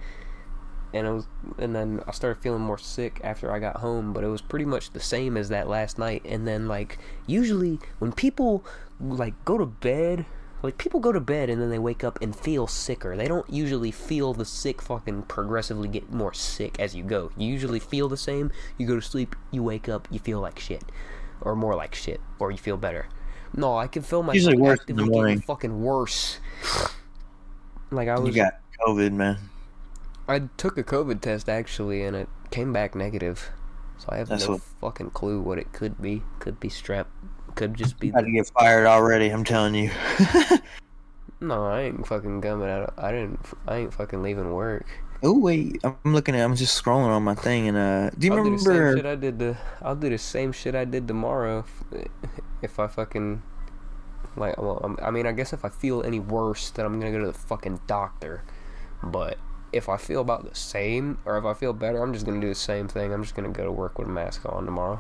B: and then I started feeling more sick after I got home, but it was pretty much the same as that last night. And then, like, usually when people like go to bed and then they wake up and feel sicker. They don't usually feel the sick fucking progressively get more sick as you go. You usually feel the same. You go to sleep, you wake up, you feel like shit, or more like shit, or you feel better. No, I can feel myself
C: usually worse in the
B: actively
C: morning.
B: getting fucking worse. Like,
C: You got COVID, man.
B: I took a COVID test actually, and it came back negative. So I have no fucking clue what it could be. Could be strep. Could just be.
C: You had to get fired already. I'm telling you.
B: No, I ain't fucking coming out. I ain't fucking leaving work.
C: Oh wait, I'm just scrolling on my thing, and do you remember?
B: I'll do the same shit I did tomorrow. If I fucking like, well, I mean, I guess if I feel any worse, then I'm gonna go to the fucking doctor. But if I feel about the same, or if I feel better, I'm just gonna do the same thing. I'm just gonna go to work with a mask on tomorrow.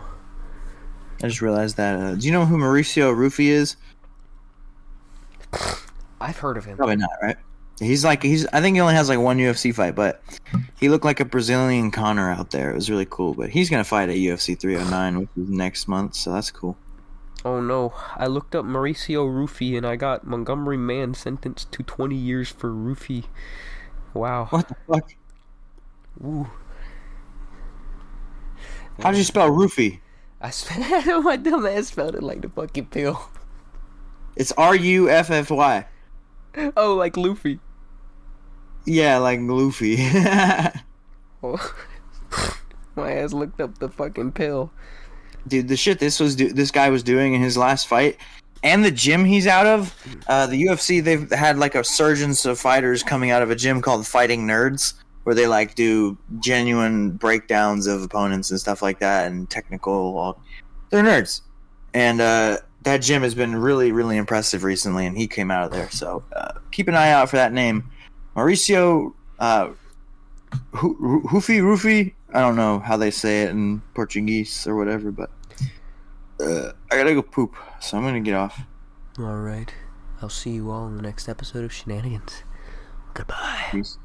C: I just realized that. Do you know who Mauricio Rufy is?
B: I've heard of him.
C: Probably not, right? I think he only has like one UFC fight, but he looked like a Brazilian Conor out there. It was really cool. But he's gonna fight at UFC 309, which is next month, so that's cool.
B: Oh no, I looked up Mauricio Rufy and I got Montgomery man sentenced to 20 years for Rufy. Wow.
C: What the fuck?
B: Ooh.
C: How did you spell Rufy?
B: My dumb ass spelled it like the fucking pill.
C: It's Ruffy.
B: Oh, like Luffy.
C: Yeah, like Luffy.
B: Oh. My ass looked up the fucking pill.
C: Dude, the shit this guy was doing in his last fight, and the gym he's out of, the UFC, they've had like a surgence of fighters coming out of a gym called Fighting Nerds, where they like do genuine breakdowns of opponents and stuff like that, and technical. They're nerds, and that gym has been really, really impressive recently, and he came out of there. So keep an eye out for that name, Mauricio Rufy. I don't know how they say it in Portuguese or whatever, but I gotta go poop, so I'm gonna get off.
B: Alright. I'll see you all in the next episode of Shenanigans. Goodbye.
C: Peace.